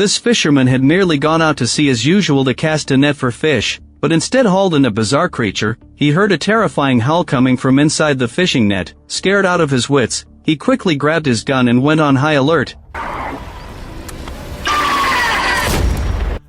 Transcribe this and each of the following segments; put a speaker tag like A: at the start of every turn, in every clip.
A: This fisherman had merely gone out to sea as usual to cast a net for fish, but instead hauled in a bizarre creature. He heard a terrifying howl coming from inside the fishing net. Scared out of his wits, he quickly grabbed his gun and went on high alert.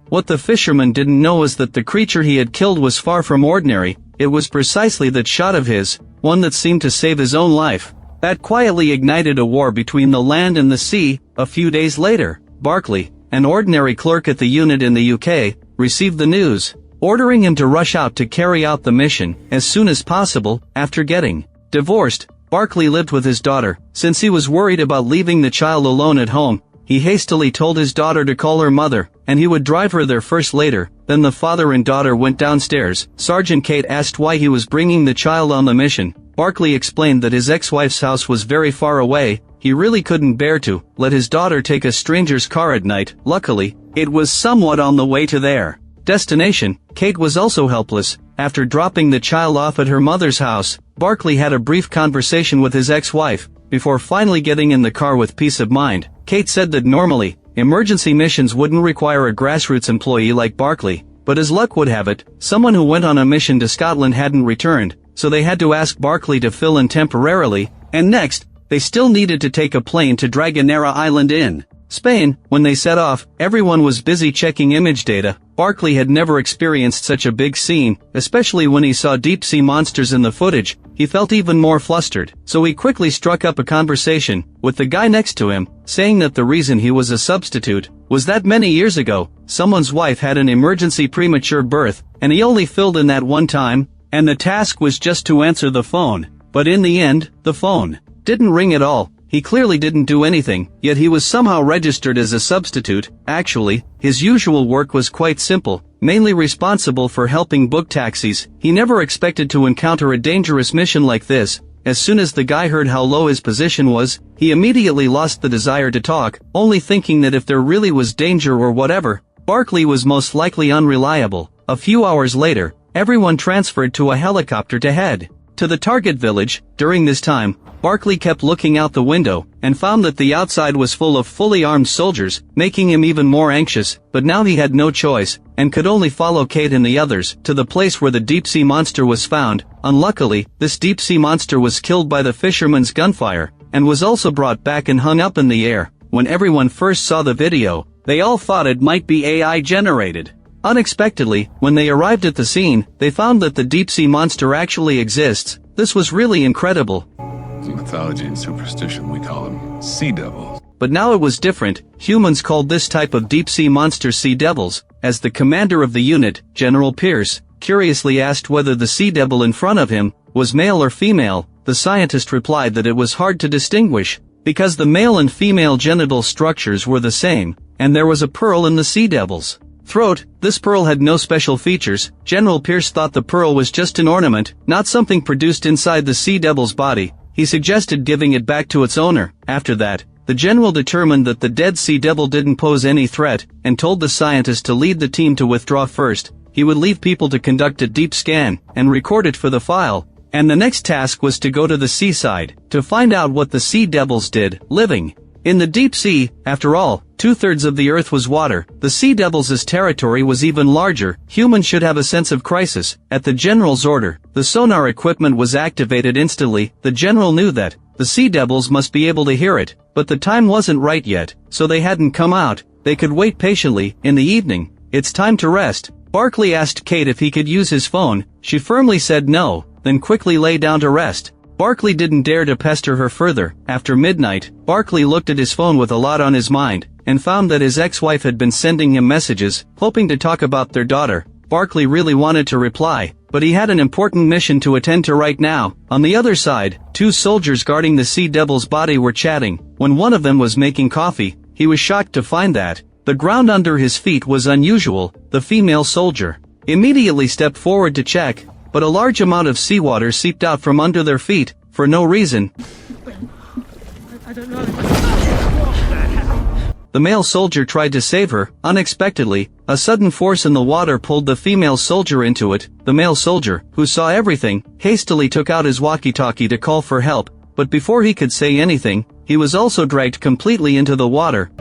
A: What the fisherman didn't know was that the creature he had killed was far from ordinary. It was precisely that shot of his, one that seemed to save his own life, that quietly ignited a war between the land and the sea. A few days later, Barclay, an ordinary clerk at the unit in the UK, received the news, ordering him to rush out to carry out the mission as soon as possible. After getting divorced, Barclay lived with his daughter. Since he was worried about leaving the child alone at home, he hastily told his daughter to call her mother, and he would drive her there first later. Then the father and daughter went downstairs. Sergeant Kate asked why he was bringing the child on the mission. Barclay explained that his ex-wife's house was very far away. He really couldn't bear to let his daughter take a stranger's car at night. Luckily, it was somewhat on the way to their destination. Kate was also helpless. After dropping the child off at her mother's house, Barclay had a brief conversation with his ex-wife, before finally getting in the car with peace of mind. Kate said that normally, emergency missions wouldn't require a grassroots employee like Barclay, but as luck would have it, someone who went on a mission to Scotland hadn't returned, so they had to ask Barclay to fill in temporarily, and next, they still needed to take a plane to Dragonera Island in Spain. When they set off, everyone was busy checking image data. Barclay had never experienced such a big scene, especially when he saw deep-sea monsters in the footage. He felt even more flustered, so he quickly struck up a conversation with the guy next to him, saying that the reason he was a substitute was that many years ago, someone's wife had an emergency premature birth, and he only filled in that one time, and the task was just to answer the phone. But in the end, the phone didn't ring at all. He clearly didn't do anything, yet he was somehow registered as a substitute. Actually, his usual work was quite simple, mainly responsible for helping book taxis. He never expected to encounter a dangerous mission like this. As soon as the guy heard how low his position was, he immediately lost the desire to talk, only thinking that if there really was danger or whatever, Barclay was most likely unreliable. A few hours later, everyone transferred to a helicopter to head to the target village. During this time, Barclay kept looking out the window, and found that the outside was full of fully armed soldiers, making him even more anxious. But now he had no choice, and could only follow Kate and the others to the place where the deep-sea monster was found. Unluckily, this deep-sea monster was killed by the fisherman's gunfire, and was also brought back and hung up in the air. When everyone first saw the video, they all thought it might be AI generated. Unexpectedly, when they arrived at the scene, they found that the deep-sea monster actually exists. This was really incredible.
B: In mythology and superstition, we call them sea devils.
A: But now it was different. Humans called this type of deep-sea monster sea devils. As the commander of the unit, General Pierce, curiously asked whether the sea devil in front of him was male or female, the scientist replied that it was hard to distinguish, because the male and female genital structures were the same, and there was a pearl in the sea devil's throat. This pearl had no special features. General Pierce thought the pearl was just an ornament, not something produced inside the sea devil's body. He suggested giving it back to its owner. After that, the general determined that the dead sea devil didn't pose any threat, and told the scientist to lead the team to withdraw first. He would leave people to conduct a deep scan, and record it for the file. And the next task was to go to the seaside, to find out what the sea devils did, living in the deep sea. After all, 2/3 of the earth was water. The sea devils' territory was even larger. Humans should have a sense of crisis. At the general's order, the sonar equipment was activated instantly. The general knew that the sea devils must be able to hear it, but the time wasn't right yet, so they hadn't come out. They could wait patiently. In the evening, it's time to rest. Barclay asked Kate if he could use his phone. She firmly said no, then quickly lay down to rest. Barclay didn't dare to pester her further. After midnight, Barclay looked at his phone with a lot on his mind, and found that his ex-wife had been sending him messages, hoping to talk about their daughter. Barclay really wanted to reply, but he had an important mission to attend to right now. On the other side, 2 soldiers guarding the sea devil's body were chatting. When one of them was making coffee, he was shocked to find that the ground under his feet was unusual. The female soldier immediately stepped forward to check, but a large amount of seawater seeped out from under their feet, for no reason.
C: I don't know.
A: The male soldier tried to save her. Unexpectedly, a sudden force in the water pulled the female soldier into it. The male soldier, who saw everything, hastily took out his walkie-talkie to call for help, but before he could say anything, he was also dragged completely into the water.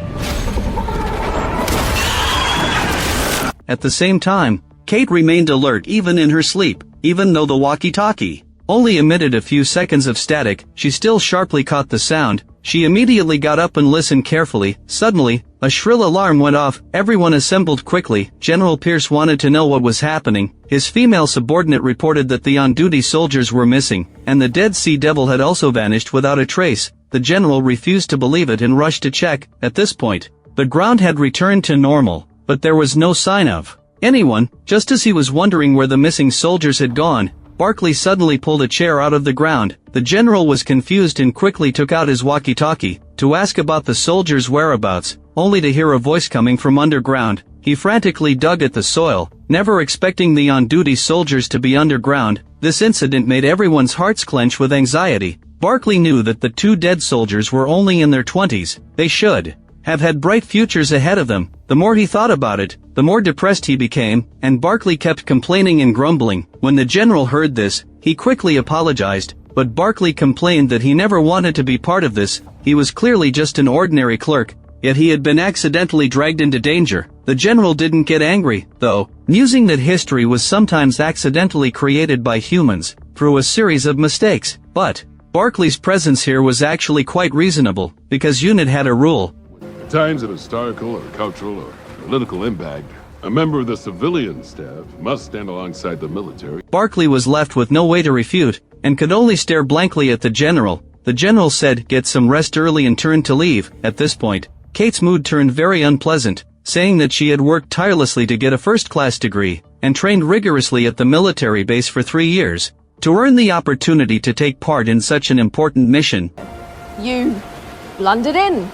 A: At the same time, Kate remained alert even in her sleep, even though the walkie-talkie only emitted a few seconds of static. She still sharply caught the sound. She immediately got up and listened carefully. Suddenly, a shrill alarm went off. Everyone assembled quickly. General Pierce wanted to know what was happening. His female subordinate reported that the on-duty soldiers were missing, and the dead Sea Devil had also vanished without a trace. The general refused to believe it and rushed to check. At this point, the ground had returned to normal, but there was no sign of anyone. Just as he was wondering where the missing soldiers had gone, Barkley suddenly pulled a chair out of the ground. The general was confused and quickly took out his walkie-talkie to ask about the soldiers' whereabouts, only to hear a voice coming from underground. He frantically dug at the soil, never expecting the on-duty soldiers to be underground. This incident made everyone's hearts clench with anxiety. Barkley knew that the two dead soldiers were only in their 20s. They should have had bright futures ahead of them. The more he thought about it, the more depressed he became, and Barkley kept complaining and grumbling. When the general heard this, he quickly apologized, but Barkley complained that he never wanted to be part of this. He was clearly just an ordinary clerk, yet he had been accidentally dragged into danger. The general didn't get angry, though, musing that history was sometimes accidentally created by humans, through a series of mistakes. But Barkley's presence here was actually quite reasonable, because UNIT had a rule.
B: Times of historical or cultural or political impact, a member of the civilian staff must stand alongside the military.
A: Barkley was left with no way to refute, and could only stare blankly at the general. The general said, "Get some rest early," and turned to leave. At this point, Kate's mood turned very unpleasant, saying that she had worked tirelessly to get a first-class degree, and trained rigorously at the military base for 3 years, to earn the opportunity to take part in such an important mission.
D: You blundered in.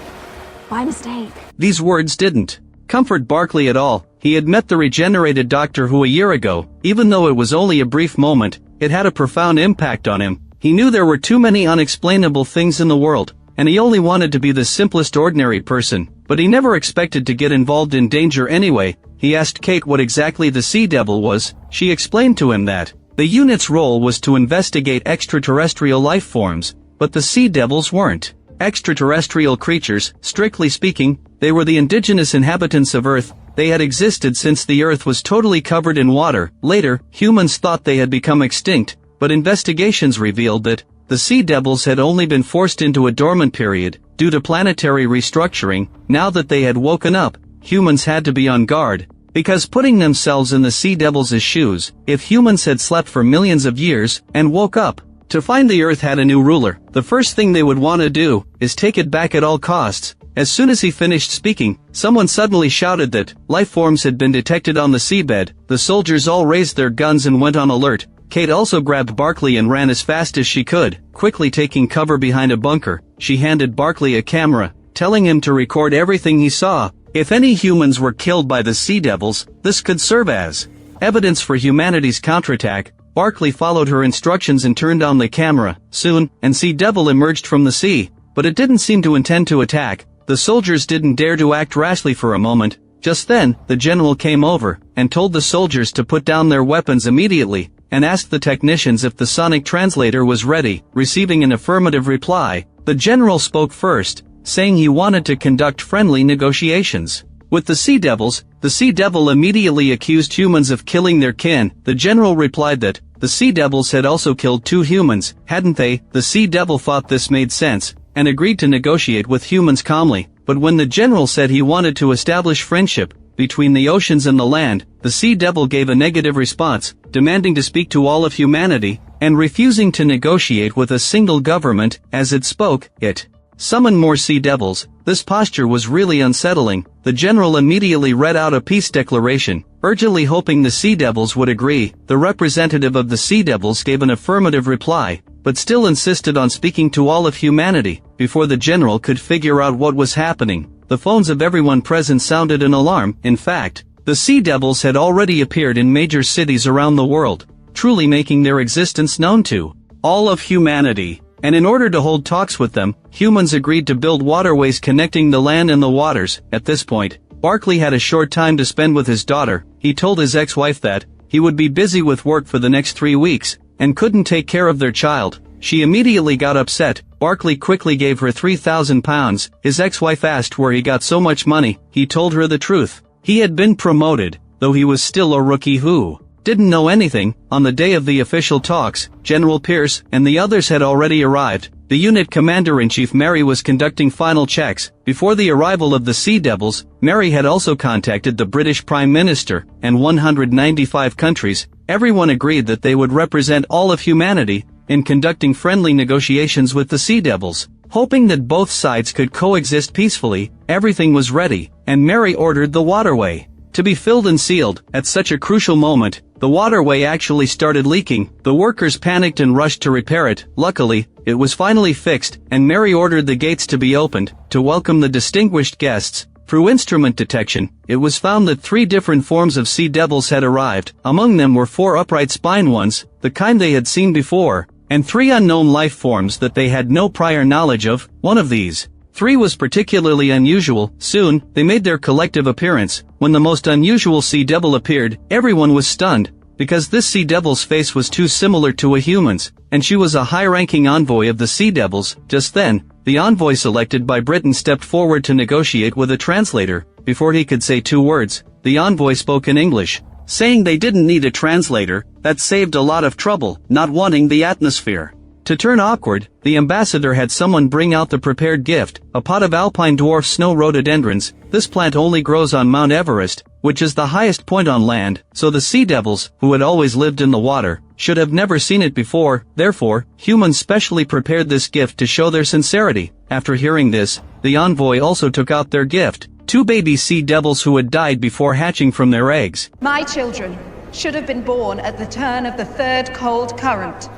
D: By mistake.
A: These words didn't comfort Barkley at all. He had met the regenerated doctor who a year ago, even though it was only a brief moment, it had a profound impact on him. He knew there were too many unexplainable things in the world, and he only wanted to be the simplest ordinary person, but he never expected to get involved in danger anyway. He asked Kate what exactly the Sea Devil was. She explained to him that the unit's role was to investigate extraterrestrial life forms, but the Sea Devils weren't extraterrestrial creatures. Strictly speaking, they were the indigenous inhabitants of Earth. They had existed since the Earth was totally covered in water. Later, humans thought they had become extinct, but investigations revealed that the Sea Devils had only been forced into a dormant period due to planetary restructuring. Now that they had woken up, humans had to be on guard, because putting themselves in the Sea Devils' shoes, if humans had slept for millions of years and woke up to find the Earth had a new ruler, the first thing they would want to do is take it back at all costs. As soon as he finished speaking, someone suddenly shouted that life forms had been detected on the seabed. The soldiers all raised their guns and went on alert. Kate also grabbed Barkley and ran as fast as she could. Quickly taking cover behind a bunker, she handed Barkley a camera, telling him to record everything he saw. If any humans were killed by the Sea Devils, this could serve as evidence for humanity's counterattack. Barkley followed her instructions and turned on the camera. Soon, an Sea Devil emerged from the sea, but it didn't seem to intend to attack. The soldiers didn't dare to act rashly for a moment. Just then, the general came over, and told the soldiers to put down their weapons immediately, and asked the technicians if the sonic translator was ready. Receiving an affirmative reply, the general spoke first, saying he wanted to conduct friendly negotiations with the Sea Devils. The Sea Devil immediately accused humans of killing their kin. The general replied that the Sea Devils had also killed 2 humans, hadn't they? The Sea Devil thought this made sense, and agreed to negotiate with humans calmly. But when the general said he wanted to establish friendship between the oceans and the land, the Sea Devil gave a negative response, demanding to speak to all of humanity, and refusing to negotiate with a single government. As it spoke, it summoned more Sea Devils. This posture was really unsettling. The general immediately read out a peace declaration, urgently hoping the Sea Devils would agree. The representative of the Sea Devils gave an affirmative reply, but still insisted on speaking to all of humanity. Before the general could figure out what was happening, the phones of everyone present sounded an alarm. In fact, the Sea Devils had already appeared in major cities around the world, truly making their existence known to all of humanity. And in order to hold talks with them, humans agreed to build waterways connecting the land and the waters. At this point, Barkley had a short time to spend with his daughter. He told his ex-wife that he would be busy with work for the next 3 weeks, and couldn't take care of their child. She immediately got upset. Barkley quickly gave her £3,000. His ex-wife asked where he got so much money. He told her the truth. He had been promoted, though he was still a rookie who didn't know anything. On the day of the official talks, General Pierce and the others had already arrived. The unit commander-in-chief Mary was conducting final checks. Before the arrival of the Sea Devils, Mary had also contacted the British Prime Minister, and 195 countries. Everyone agreed that they would represent all of humanity in conducting friendly negotiations with the Sea Devils. Hoping that both sides could coexist peacefully, everything was ready, and Mary ordered the waterway to be filled and sealed. At such a crucial moment, the waterway actually started leaking. The workers panicked and rushed to repair it. Luckily, it was finally fixed, and Mary ordered the gates to be opened to welcome the distinguished guests. Through instrument detection, it was found that 3 different forms of sea devils had arrived. Among them were 4 upright spine ones, the kind they had seen before, and 3 unknown life forms that they had no prior knowledge of. One of these 3 was particularly unusual. Soon, they made their collective appearance. When the most unusual sea devil appeared, everyone was stunned, because this sea devil's face was too similar to a human's, and she was a high-ranking envoy of the Sea Devils. Just then, the envoy selected by Britain stepped forward to negotiate with a translator. Before he could say 2 words, the envoy spoke in English, saying they didn't need a translator. That saved a lot of trouble, not wanting the atmosphere to turn awkward. The ambassador had someone bring out the prepared gift, a pot of alpine dwarf snow rhododendrons. This plant only grows on Mount Everest, which is the highest point on land, so the Sea Devils, who had always lived in the water, should have never seen it before. Therefore, humans specially prepared this gift to show their sincerity. After hearing this, the envoy also took out their gift, 2 baby sea devils who had died before hatching from their eggs.
E: My children should have been born at the turn of the 3rd cold current,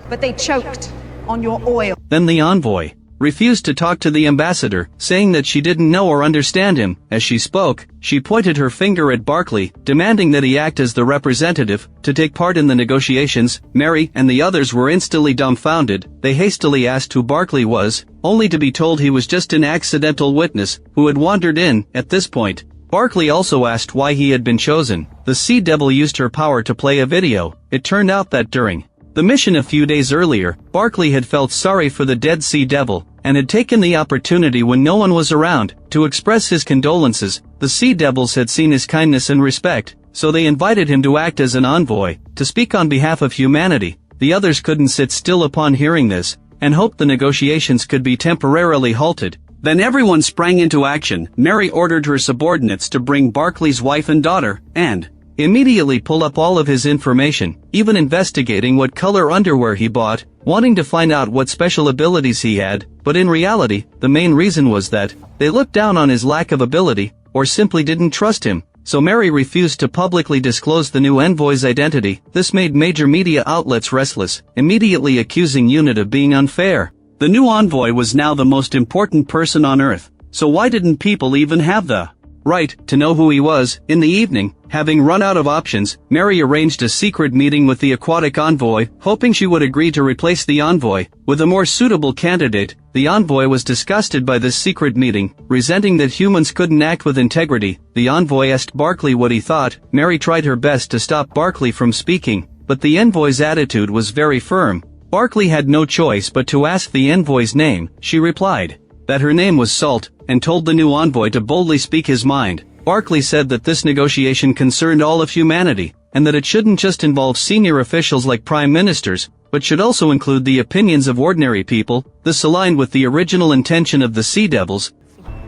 E: but they choked on your oil.
A: Then the envoy refused to talk to the ambassador, saying that she didn't know or understand him. As she spoke, she pointed her finger at Barclay, demanding that he act as the representative to take part in the negotiations. Mary and the others were instantly dumbfounded. They hastily asked who Barclay was, only to be told he was just an accidental witness who had wandered in. At this point, Barclay also asked why he had been chosen. The Sea Devil used her power to play a video. It turned out that during the mission a few days earlier, Barclay had felt sorry for the dead Sea Devil, and had taken the opportunity when no one was around to express his condolences. The Sea Devils had seen his kindness and respect, so they invited him to act as an envoy, to speak on behalf of humanity. The others couldn't sit still upon hearing this, and hoped the negotiations could be temporarily halted. Then everyone sprang into action. Mary ordered her subordinates to bring Barclay's wife and daughter, and immediately pull up all of his information, even investigating what color underwear he bought, wanting to find out what special abilities he had. But in reality, the main reason was that they looked down on his lack of ability, or simply didn't trust him. So Mary refused to publicly disclose the new envoy's identity. This made major media outlets restless, immediately accusing UNIT of being unfair. The new envoy was now the most important person on Earth, so why didn't people even have the right to know who he was? In the evening, having run out of options, Mary arranged a secret meeting with the aquatic envoy, hoping she would agree to replace the envoy with a more suitable candidate. The envoy was disgusted by this secret meeting, resenting that humans couldn't act with integrity. The envoy asked Barclay what he thought. Mary tried her best to stop Barclay from speaking, but the envoy's attitude was very firm. Barclay had no choice but to ask the envoy's name. She replied that her name was Salt, and told the new envoy to boldly speak his mind. Barclay said that this negotiation concerned all of humanity, and that it shouldn't just involve senior officials like prime ministers, but should also include the opinions of ordinary people. This aligned with the original intention of the Sea Devils.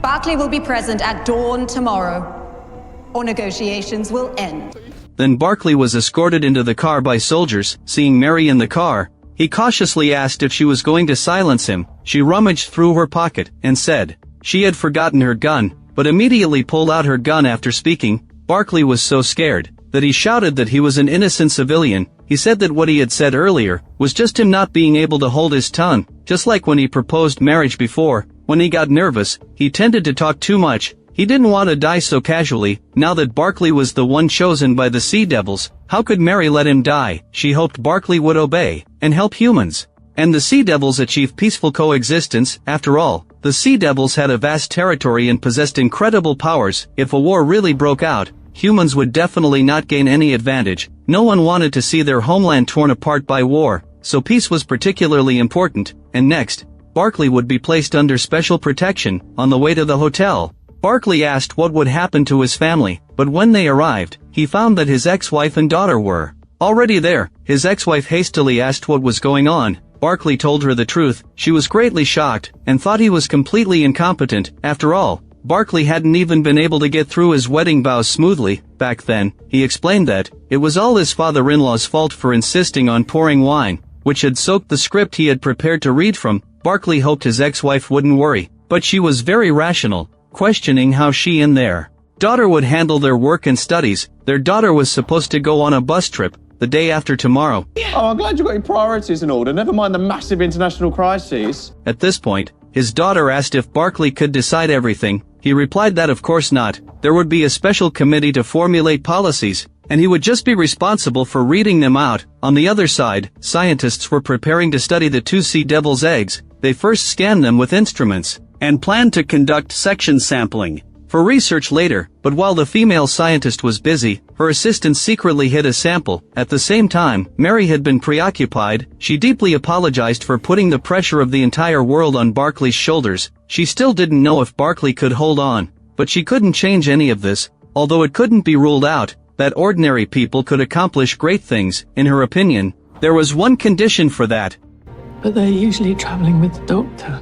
E: Barclay will be present at dawn tomorrow, or negotiations will end.
A: Then Barclay was escorted into the car by soldiers. Seeing Mary in the car, he cautiously asked if she was going to silence him. She rummaged through her pocket and said she had forgotten her gun, but immediately pulled out her gun after speaking. Barclay was so scared that he shouted that he was an innocent civilian. He said that what he had said earlier was just him not being able to hold his tongue, just like when he proposed marriage before. When he got nervous, he tended to talk too much. He didn't want to die so casually. Now that Barclay was the one chosen by the Sea Devils, how could Mary let him die? She hoped Barclay would obey and help humans and the Sea Devils achieve peaceful coexistence. After all, the Sea Devils had a vast territory and possessed incredible powers. If a war really broke out, humans would definitely not gain any advantage. No one wanted to see their homeland torn apart by war, so peace was particularly important. And next, Barclay would be placed under special protection. On the way to the hotel, Barclay asked what would happen to his family, but when they arrived, he found that his ex-wife and daughter were already there. His ex-wife hastily asked what was going on. Barclay told her the truth. She was greatly shocked, and thought he was completely incompetent. After all, Barclay hadn't even been able to get through his wedding vows smoothly. Back then, he explained that it was all his father-in-law's fault for insisting on pouring wine, which had soaked the script he had prepared to read from. Barclay hoped his ex-wife wouldn't worry, but she was very rational, questioning how she and their daughter would handle their work and studies. Their daughter was supposed to go on a bus trip the day after tomorrow.
F: Oh, I'm glad you got your priorities in order, never mind the massive international crises.
A: At this point, his daughter asked if Barclay could decide everything. He replied that of course not. There would be a special committee to formulate policies, and he would just be responsible for reading them out. On the other side, scientists were preparing to study the two sea devil's eggs. They first scanned them with instruments, and planned to conduct section sampling for research later, but while the female scientist was busy, her assistant secretly hid a sample. At the same time, Mary had been preoccupied. She deeply apologized for putting the pressure of the entire world on Barclay's shoulders. She still didn't know if Barclay could hold on, but she couldn't change any of this, although it couldn't be ruled out that ordinary people could accomplish great things. In her opinion, there was one condition for that.
C: But they're usually traveling with the doctor.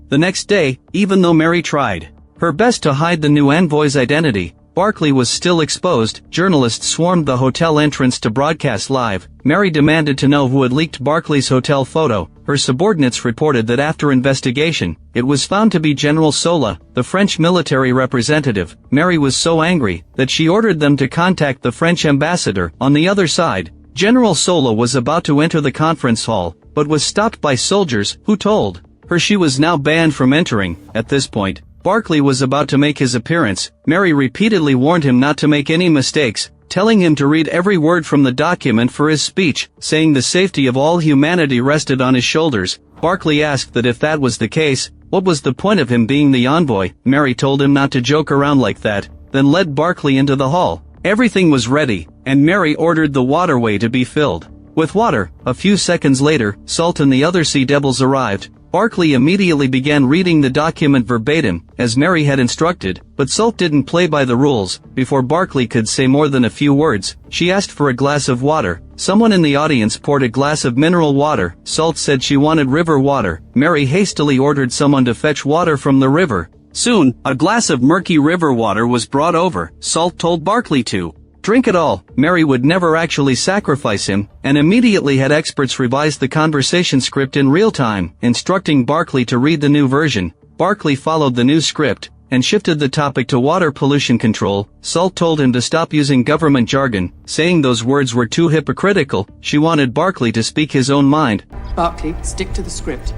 A: The next day, even though Mary tried her best to hide the new envoy's identity, Barclay was still exposed. Journalists swarmed the hotel entrance to broadcast live. Mary demanded to know who had leaked Barclay's hotel photo. Her subordinates reported that after investigation, it was found to be General Sola, the French military representative. Mary was so angry that she ordered them to contact the French ambassador. On the other side, General Sola was about to enter the conference hall, but was stopped by soldiers, who told her she was now banned from entering. At this point, Barclay was about to make his appearance. Mary repeatedly warned him not to make any mistakes, telling him to read every word from the document for his speech, saying the safety of all humanity rested on his shoulders. Barclay asked that if that was the case, what was the point of him being the envoy? Mary told him not to joke around like that, then led Barclay into the hall. Everything was ready, and Mary ordered the waterway to be filled with water. A few seconds later, Salt and the other sea devils arrived. Barclay immediately began reading the document verbatim, as Mary had instructed, but Salt didn't play by the rules. Before Barclay could say more than a few words, she asked for a glass of water. Someone in the audience poured a glass of mineral water. Salt said she wanted river water. Mary hastily ordered someone to fetch water from the river. Soon, a glass of murky river water was brought over. Salt told Barclay to drink it all. Mary would never actually sacrifice him, and immediately had experts revise the conversation script in real time, instructing Barclay to read the new version. Barclay followed the new script, and shifted the topic to water pollution control. Salt told him to stop using government jargon, saying those words were too hypocritical. She wanted Barclay to speak his own mind.
G: Barclay, stick to the script.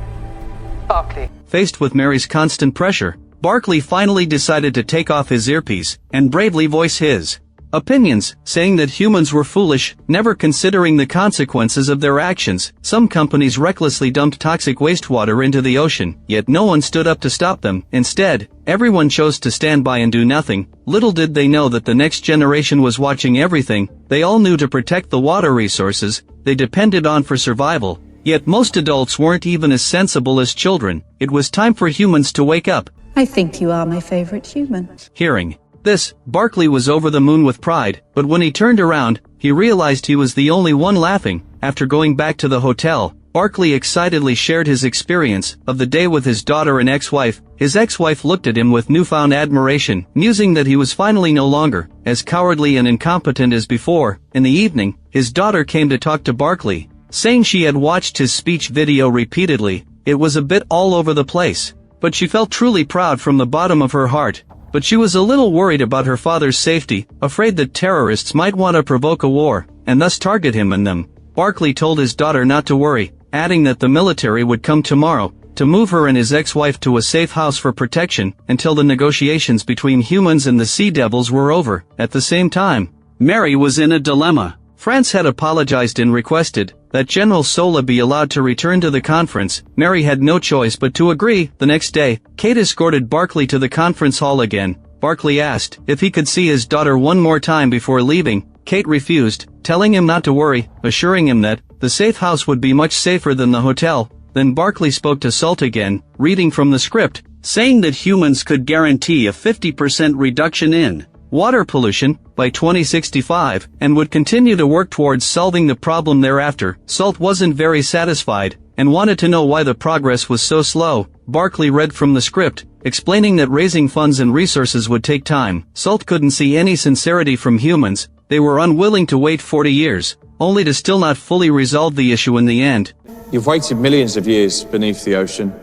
C: Barclay.
A: Faced with Mary's constant pressure, Barclay finally decided to take off his earpiece, and bravely voice his opinions, saying that humans were foolish, never considering the consequences of their actions. Some companies recklessly dumped toxic wastewater into the ocean, yet no one stood up to stop them. Instead, everyone chose to stand by and do nothing. Little did they know that the next generation was watching everything. They all knew to protect the water resources they depended on for survival. Yet most adults weren't even as sensible as children. It was time for humans to wake up.
H: I think you are my favorite human.
A: Hearing this, Barclay was over the moon with pride, but when he turned around, he realized he was the only one laughing. After going back to the hotel, Barclay excitedly shared his experience of the day with his daughter and ex-wife. His ex-wife looked at him with newfound admiration, musing that he was finally no longer as cowardly and incompetent as before. In the evening, his daughter came to talk to Barclay, saying she had watched his speech video repeatedly. It was a bit all over the place, but she felt truly proud from the bottom of her heart. But she was a little worried about her father's safety, afraid that terrorists might want to provoke a war, and thus target him and them. Barclay told his daughter not to worry, adding that the military would come tomorrow to move her and his ex-wife to a safe house for protection until the negotiations between humans and the sea devils were over. At the same time, Mary was in a dilemma. France had apologized and requested that General Sola be allowed to return to the conference. Mary had no choice but to agree. The next day, Kate escorted Barclay to the conference hall again. Barclay asked if he could see his daughter one more time before leaving. Kate refused, telling him not to worry, assuring him that the safe house would be much safer than the hotel. Then Barclay spoke to Salt again, reading from the script. saying that humans could guarantee a 50% reduction in water pollution by 2065 and would continue to work towards solving the problem thereafter. Salt wasn't very satisfied and wanted to know why the progress was so slow. Barclay read from the script, explaining that raising funds and resources would take time. Salt couldn't see any sincerity from humans. They were unwilling to wait 40 years, only to still not fully resolve the issue in the end.
F: You've waited millions of years beneath the ocean.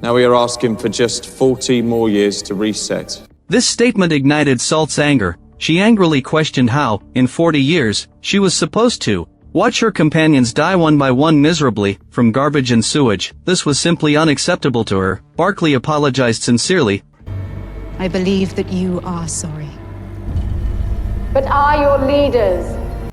F: Now we are asking for just 40 more years to reset.
A: This statement ignited Salt's anger. She angrily questioned how, in 40 years, she was supposed to watch her companions die one by one miserably, from garbage and sewage. This was simply unacceptable to her. Barclay apologized sincerely.
H: I believe that you are sorry.
D: But are your leaders?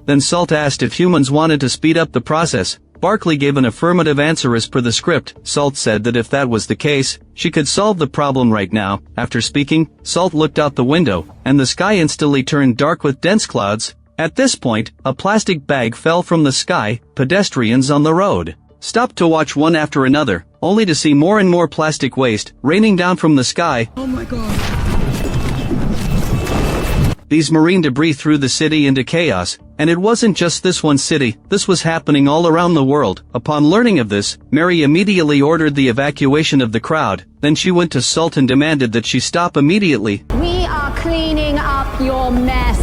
A: Then Salt asked if humans wanted to speed up the process. Barclay gave an affirmative answer as per the script. Salt said that if that was the case, she could solve the problem right now. After speaking, Salt looked out the window, and the sky instantly turned dark with dense clouds. At this point, a plastic bag fell from the sky. Pedestrians on the road stopped to watch one after another, only to see more and more plastic waste raining down from the sky.
G: Oh my god.
A: These marine debris threw the city into chaos, and it wasn't just this one city. This was happening all around the world. Upon learning of this, Mary immediately ordered the evacuation of the crowd. Then she went to Salt and demanded that she stop immediately.
D: We are cleaning up your mess.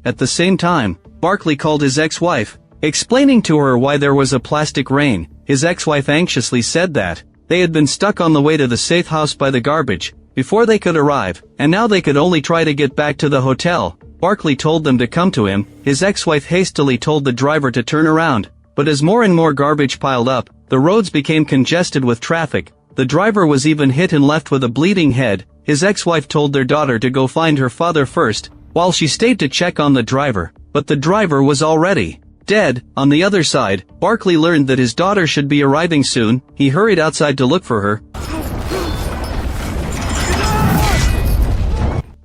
A: At the same time, Barclay called his ex-wife, explaining to her why there was a plastic rain. His ex-wife anxiously said that they had been stuck on the way to the safe house by the garbage before they could arrive, and now they could only try to get back to the hotel. Barclay told them to come to him. His ex-wife hastily told the driver to turn around, but as more and more garbage piled up, the roads became congested with traffic. The driver was even hit and left with a bleeding head. His ex-wife told their daughter to go find her father first, while she stayed to check on the driver, but the driver was already dead. On the other side, Barclay learned that his daughter should be arriving soon. He hurried outside to look for her.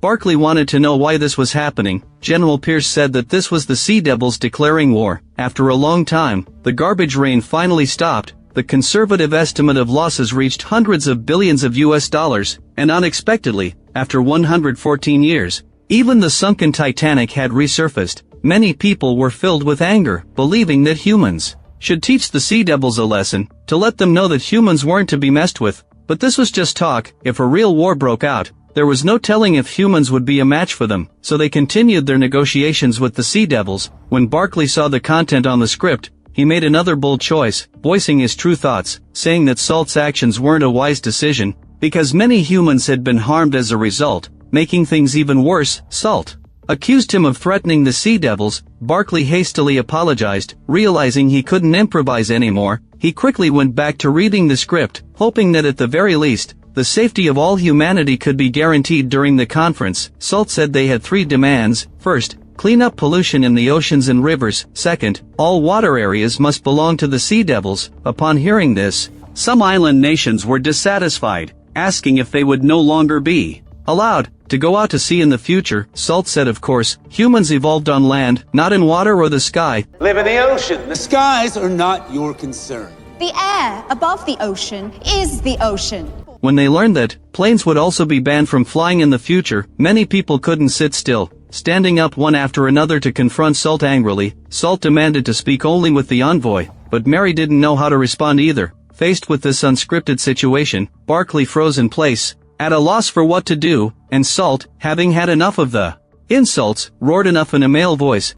A: Barclay wanted to know why this was happening. General Pierce said that this was the Sea Devils declaring war. After a long time, the garbage rain finally stopped. The conservative estimate of losses reached hundreds of billions of US dollars, and unexpectedly, after 114 years, even the sunken Titanic had resurfaced. Many people were filled with anger, believing that humans should teach the Sea Devils a lesson, to let them know that humans weren't to be messed with. But this was just talk. If a real war broke out, there was no telling if humans would be a match for them, so they continued their negotiations with the Sea Devils. When Barclay saw the content on the script, he made another bold choice, voicing his true thoughts, saying that Salt's actions weren't a wise decision, because many humans had been harmed as a result, making things even worse. Salt accused him of threatening the Sea Devils. Barclay hastily apologized, realizing he couldn't improvise anymore. He quickly went back to reading the script, hoping that at the very least, the safety of all humanity could be guaranteed during the conference. Salt said they had 3 demands. First, clean up pollution in the oceans and rivers. Second, all water areas must belong to the Sea Devils. Upon hearing this, some island nations were dissatisfied, asking if they would no longer be allowed to go out to sea in the future. Salt said of course, humans evolved on land, not in water or the sky.
I: Live in the ocean. The skies are not your concern.
E: The air above the ocean is the ocean.
A: When they learned that planes would also be banned from flying in the future, many people couldn't sit still, standing up one after another to confront Salt angrily. Salt demanded to speak only with the envoy, but Mary didn't know how to respond either. Faced with this unscripted situation, Barclay froze in place, at a loss for what to do, and Salt, having had enough of the insults, roared enough in a male voice.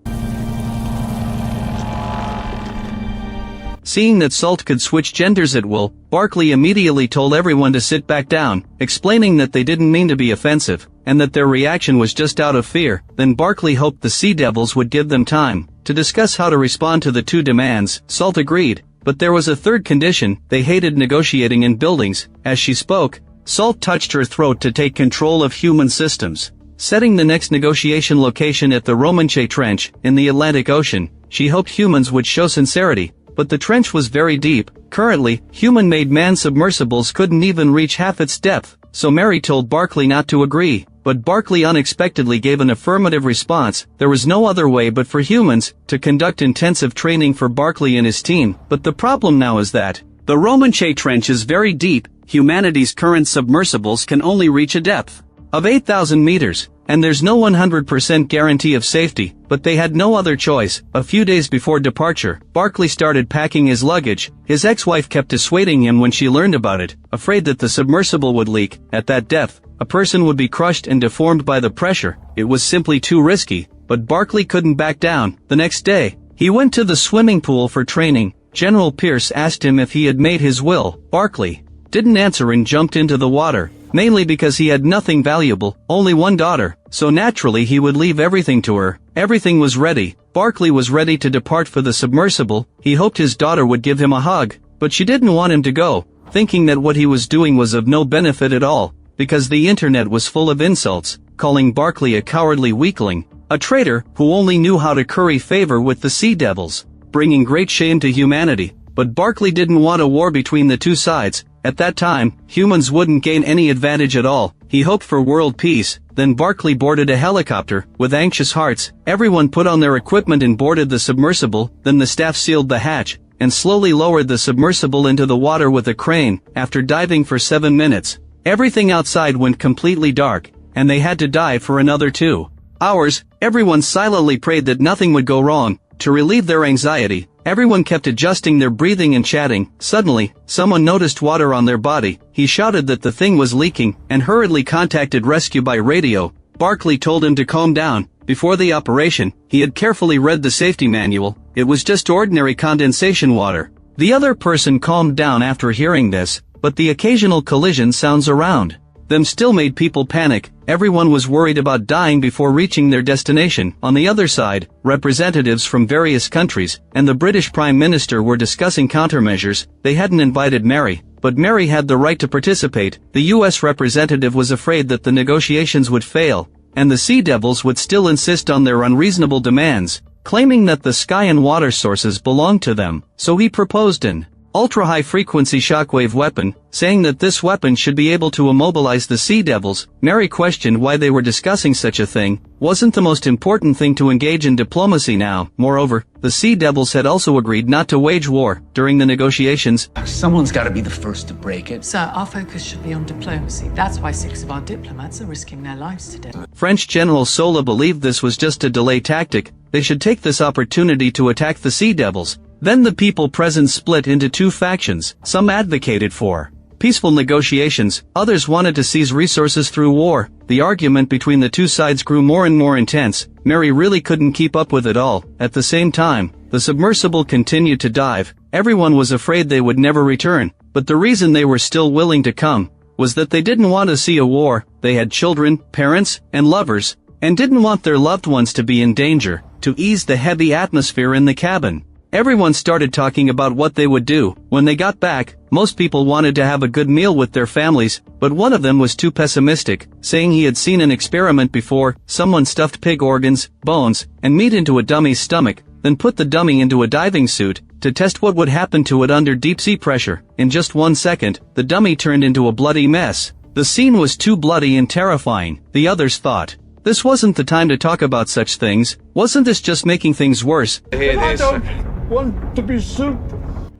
A: Seeing that Salt could switch genders at will, Barclay immediately told everyone to sit back down, explaining that they didn't mean to be offensive, and that their reaction was just out of fear. Then Barclay hoped the Sea Devils would give them time to discuss how to respond to the 2 demands. Salt agreed, but there was a third condition. They hated negotiating in buildings. As she spoke, Salt touched her throat to take control of human systems, setting the next negotiation location at the Romanche Trench, in the Atlantic Ocean. She hoped humans would show sincerity, but the trench was very deep. Currently, human-made manned submersibles couldn't even reach half its depth, so Mary told Barclay not to agree. But Barclay unexpectedly gave an affirmative response. There was no other way but for humans to conduct intensive training for Barclay and his team. But the problem now is that the Romanche Trench is very deep. humanity's current submersibles can only reach a depth of 8,000 meters, and there's no 100% guarantee of safety, but they had no other choice. A few days before departure, Barclay started packing his luggage. His ex-wife kept dissuading him when she learned about it, afraid that the submersible would leak. At that depth, a person would be crushed and deformed by the pressure. It was simply too risky, but Barclay couldn't back down. The next day, he went to the swimming pool for training. General Pierce asked him if he had made his will. Barclay didn't answer and jumped into the water, mainly because he had nothing valuable, only one daughter, so naturally he would leave everything to her. Everything was ready. Barclay was ready to depart for the submersible. He hoped his daughter would give him a hug, but she didn't want him to go, thinking that what he was doing was of no benefit at all, because the internet was full of insults, calling Barclay a cowardly weakling, a traitor who only knew how to curry favor with the Sea Devils, bringing great shame to humanity. But Barclay didn't want a war between the two sides. At that time, humans wouldn't gain any advantage at all. He hoped for world peace. Then Barclay boarded a helicopter. With anxious hearts, everyone put on their equipment and boarded the submersible. Then the staff sealed the hatch and slowly lowered the submersible into the water with a crane. After diving for 7 minutes, everything outside went completely dark, and they had to dive for another 2 hours. Everyone silently prayed that nothing would go wrong. To relieve their anxiety, everyone kept adjusting their breathing and chatting. Suddenly, someone noticed water on their body. He shouted that the thing was leaking and hurriedly contacted rescue by radio. Barclay told him to calm down. Before the operation, he had carefully read the safety manual. It was just ordinary condensation water. The other person calmed down after hearing this, but the occasional collision sounds around them still made people panic. Everyone was worried about dying before reaching their destination. On the other side, representatives from various countries and the British Prime Minister were discussing countermeasures. They hadn't invited Mary, but Mary had the right to participate. The US representative was afraid that the negotiations would fail, and the Sea Devils would still insist on their unreasonable demands, claiming that the sky and water sources belonged to them. So he proposed an ultra-high-frequency shockwave weapon, saying that this weapon should be able to immobilize the Sea Devils. Mary questioned why they were discussing such a thing. Wasn't the most important thing to engage in diplomacy now? Moreover, the Sea Devils had also agreed not to wage war during the negotiations.
I: Someone's got to be the first to break it.
C: Sir, our focus should be on diplomacy. That's why 6 of our diplomats are risking their lives today.
A: French General Sola believed this was just a delay tactic. They should take this opportunity to attack the Sea Devils. Then the people present split into 2 factions. Some advocated for peaceful negotiations, others wanted to seize resources through war. The argument between the two sides grew more and more intense. Mary really couldn't keep up with it all. At the same time, the submersible continued to dive. Everyone was afraid they would never return, but the reason they were still willing to come was that they didn't want to see a war. They had children, parents, and lovers, and didn't want their loved ones to be in danger. To ease the heavy atmosphere in the cabin, everyone started talking about what they would do when they got back. Most people wanted to have a good meal with their families, but one of them was too pessimistic, saying he had seen an experiment before. Someone stuffed pig organs, bones, and meat into a dummy's stomach, then put the dummy into a diving suit to test what would happen to it under deep-sea pressure. In just 1 second, the dummy turned into a bloody mess. The scene was too bloody and terrifying. The others thought, this wasn't the time to talk about such things. Wasn't this just making things worse?
I: I don't want to be soup.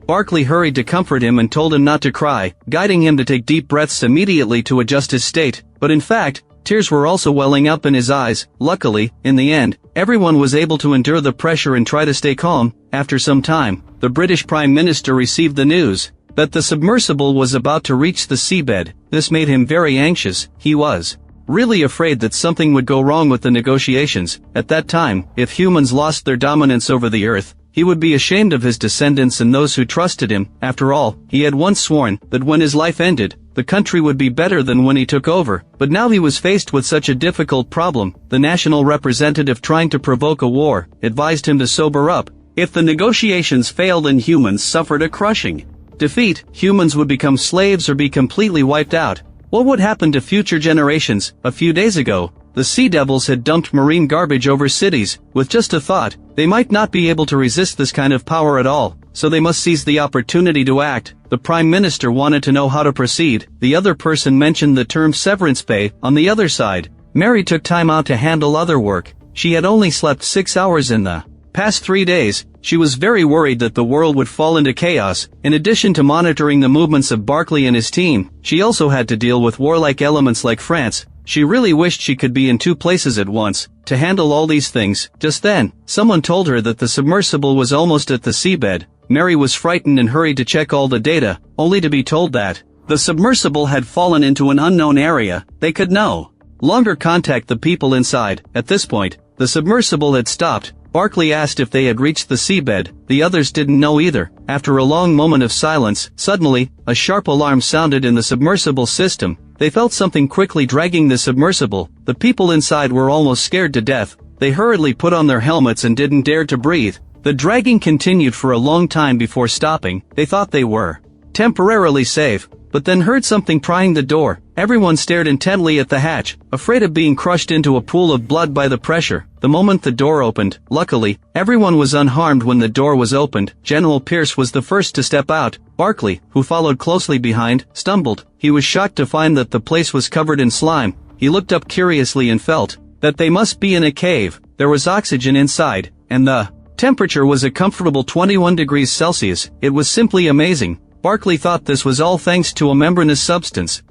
A: Barclay hurried to comfort him and told him not to cry, guiding him to take deep breaths immediately to adjust his state. But in fact, tears were also welling up in his eyes. Luckily, in the end, everyone was able to endure the pressure and try to stay calm. After some time, the British Prime Minister received the news that the submersible was about to reach the seabed. This made him very anxious. He was really afraid that something would go wrong with the negotiations. At that time, if humans lost their dominance over the earth, he would be ashamed of his descendants and those who trusted him. After all, he had once sworn that when his life ended, the country would be better than when he took over. But now he was faced with such a difficult problem. The national representative, trying to provoke a war, advised him to sober up. If the negotiations failed and humans suffered a crushing defeat, humans would become slaves or be completely wiped out. What would happen to future generations? A few days ago, the Sea Devils had dumped marine garbage over cities. With just a thought, they might not be able to resist this kind of power at all, so they must seize the opportunity to act. The Prime Minister wanted to know how to proceed. The other person mentioned the term severance pay. On the other side, Mary took time out to handle other work. She had only slept 6 hours in the past 3 days, she was very worried that the world would fall into chaos. In addition to monitoring the movements of Barclay and his team, she also had to deal with warlike elements like France. She really wished she could be in 2 places at once, to handle all these things. Just then, someone told her that the submersible was almost at the seabed. Mary was frightened and hurried to check all the data, only to be told that the submersible had fallen into an unknown area. They could no longer contact the people inside. At this point, the submersible had stopped. Barclay asked if they had reached the seabed. The others didn't know either. After a long moment of silence, suddenly, a sharp alarm sounded in the submersible system. They felt something quickly dragging the submersible. The people inside were almost scared to death. They hurriedly put on their helmets and didn't dare to breathe. The dragging continued for a long time before stopping. They thought they were temporarily safe, but then heard something prying the door. Everyone stared intently at the hatch, afraid of being crushed into a pool of blood by the pressure. The moment the door opened, luckily, everyone was unharmed. When the door was opened, General Pierce was the first to step out. Barclay, who followed closely behind, stumbled. He was shocked to find that the place was covered in slime. He looked up curiously and felt that they must be in a cave. There was oxygen inside, and the temperature was a comfortable 21 degrees Celsius. It was simply amazing. Barclay thought this was all thanks to a membranous substance.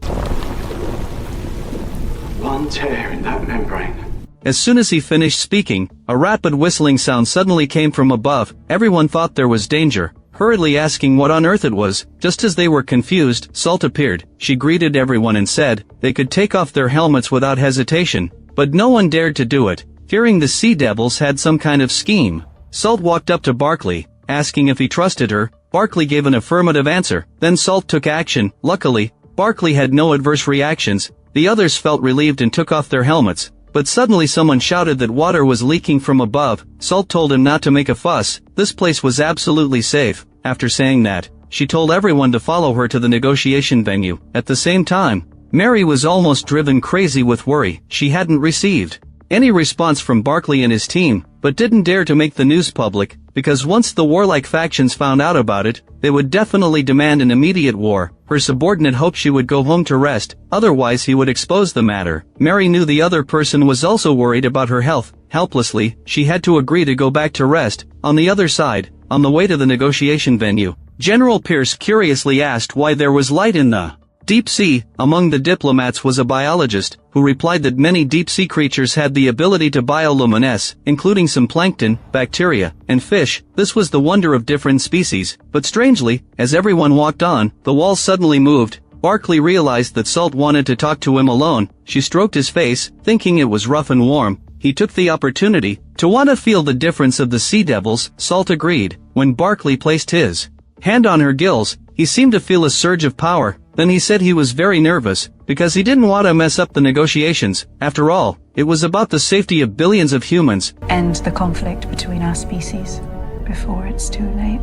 J: One tear in that membrane.
A: As soon as he finished speaking, a rapid whistling sound suddenly came from above. Everyone thought there was danger, hurriedly asking what on earth it was. Just as they were confused, Salt appeared. She greeted everyone and said they could take off their helmets without hesitation, but no one dared to do it, fearing the Sea Devils had some kind of scheme. Salt walked up to Barclay, asking if he trusted her. Barclay gave an affirmative answer. Then Salt took action. Luckily, Barclay had no adverse reactions. The others felt relieved and took off their helmets. But suddenly someone shouted that water was leaking from above. Salt told him not to make a fuss. This place was absolutely safe. After saying that, she told everyone to follow her to the negotiation venue. At the same time, Mary was almost driven crazy with worry. She hadn't received any response from Barclay and his team, but didn't dare to make the news public, because once the warlike factions found out about it, they would definitely demand an immediate war. Her subordinate hoped she would go home to rest, otherwise he would expose the matter. Mary knew the other person was also worried about her health. Helplessly, she had to agree to go back to rest. On the other side, on the way to the negotiation venue, General Pierce curiously asked why there was light in the deep sea. Among the diplomats was a biologist, who replied that many deep-sea creatures had the ability to bioluminesce, including some plankton, bacteria, and fish. This was the wonder of different species. But strangely, as everyone walked on, the wall suddenly moved. Barclay realized that Salt wanted to talk to him alone. She stroked his face, thinking it was rough and warm. He took the opportunity to want to feel the difference of the Sea Devils. Salt agreed. When Barclay placed his hand on her gills, he seemed to feel a surge of power. Then he said he was very nervous, because he didn't want to mess up the negotiations. After all, it was about the safety of billions of humans.
K: End the conflict between our species before it's too late.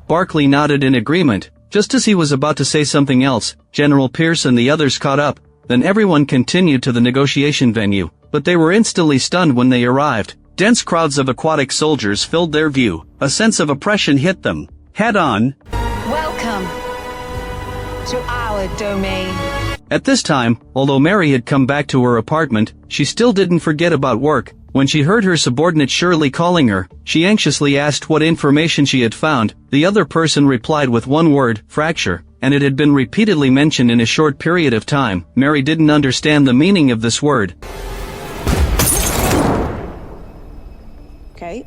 A: Barclay nodded in agreement. Just as he was about to say something else, General Pierce and the others caught up. Then everyone continued to the negotiation venue, but they were instantly stunned when they arrived. Dense crowds of aquatic soldiers filled their view. A sense of oppression hit them head-on.
L: Welcome to our domain.
A: At this time, although Mary had come back to her apartment, she still didn't forget about work. When she heard her subordinate Shirley calling her, she anxiously asked what information she had found. The other person replied with one word, fracture, and it had been repeatedly mentioned in a short period of time. Mary didn't understand the meaning of this word.
L: Okay.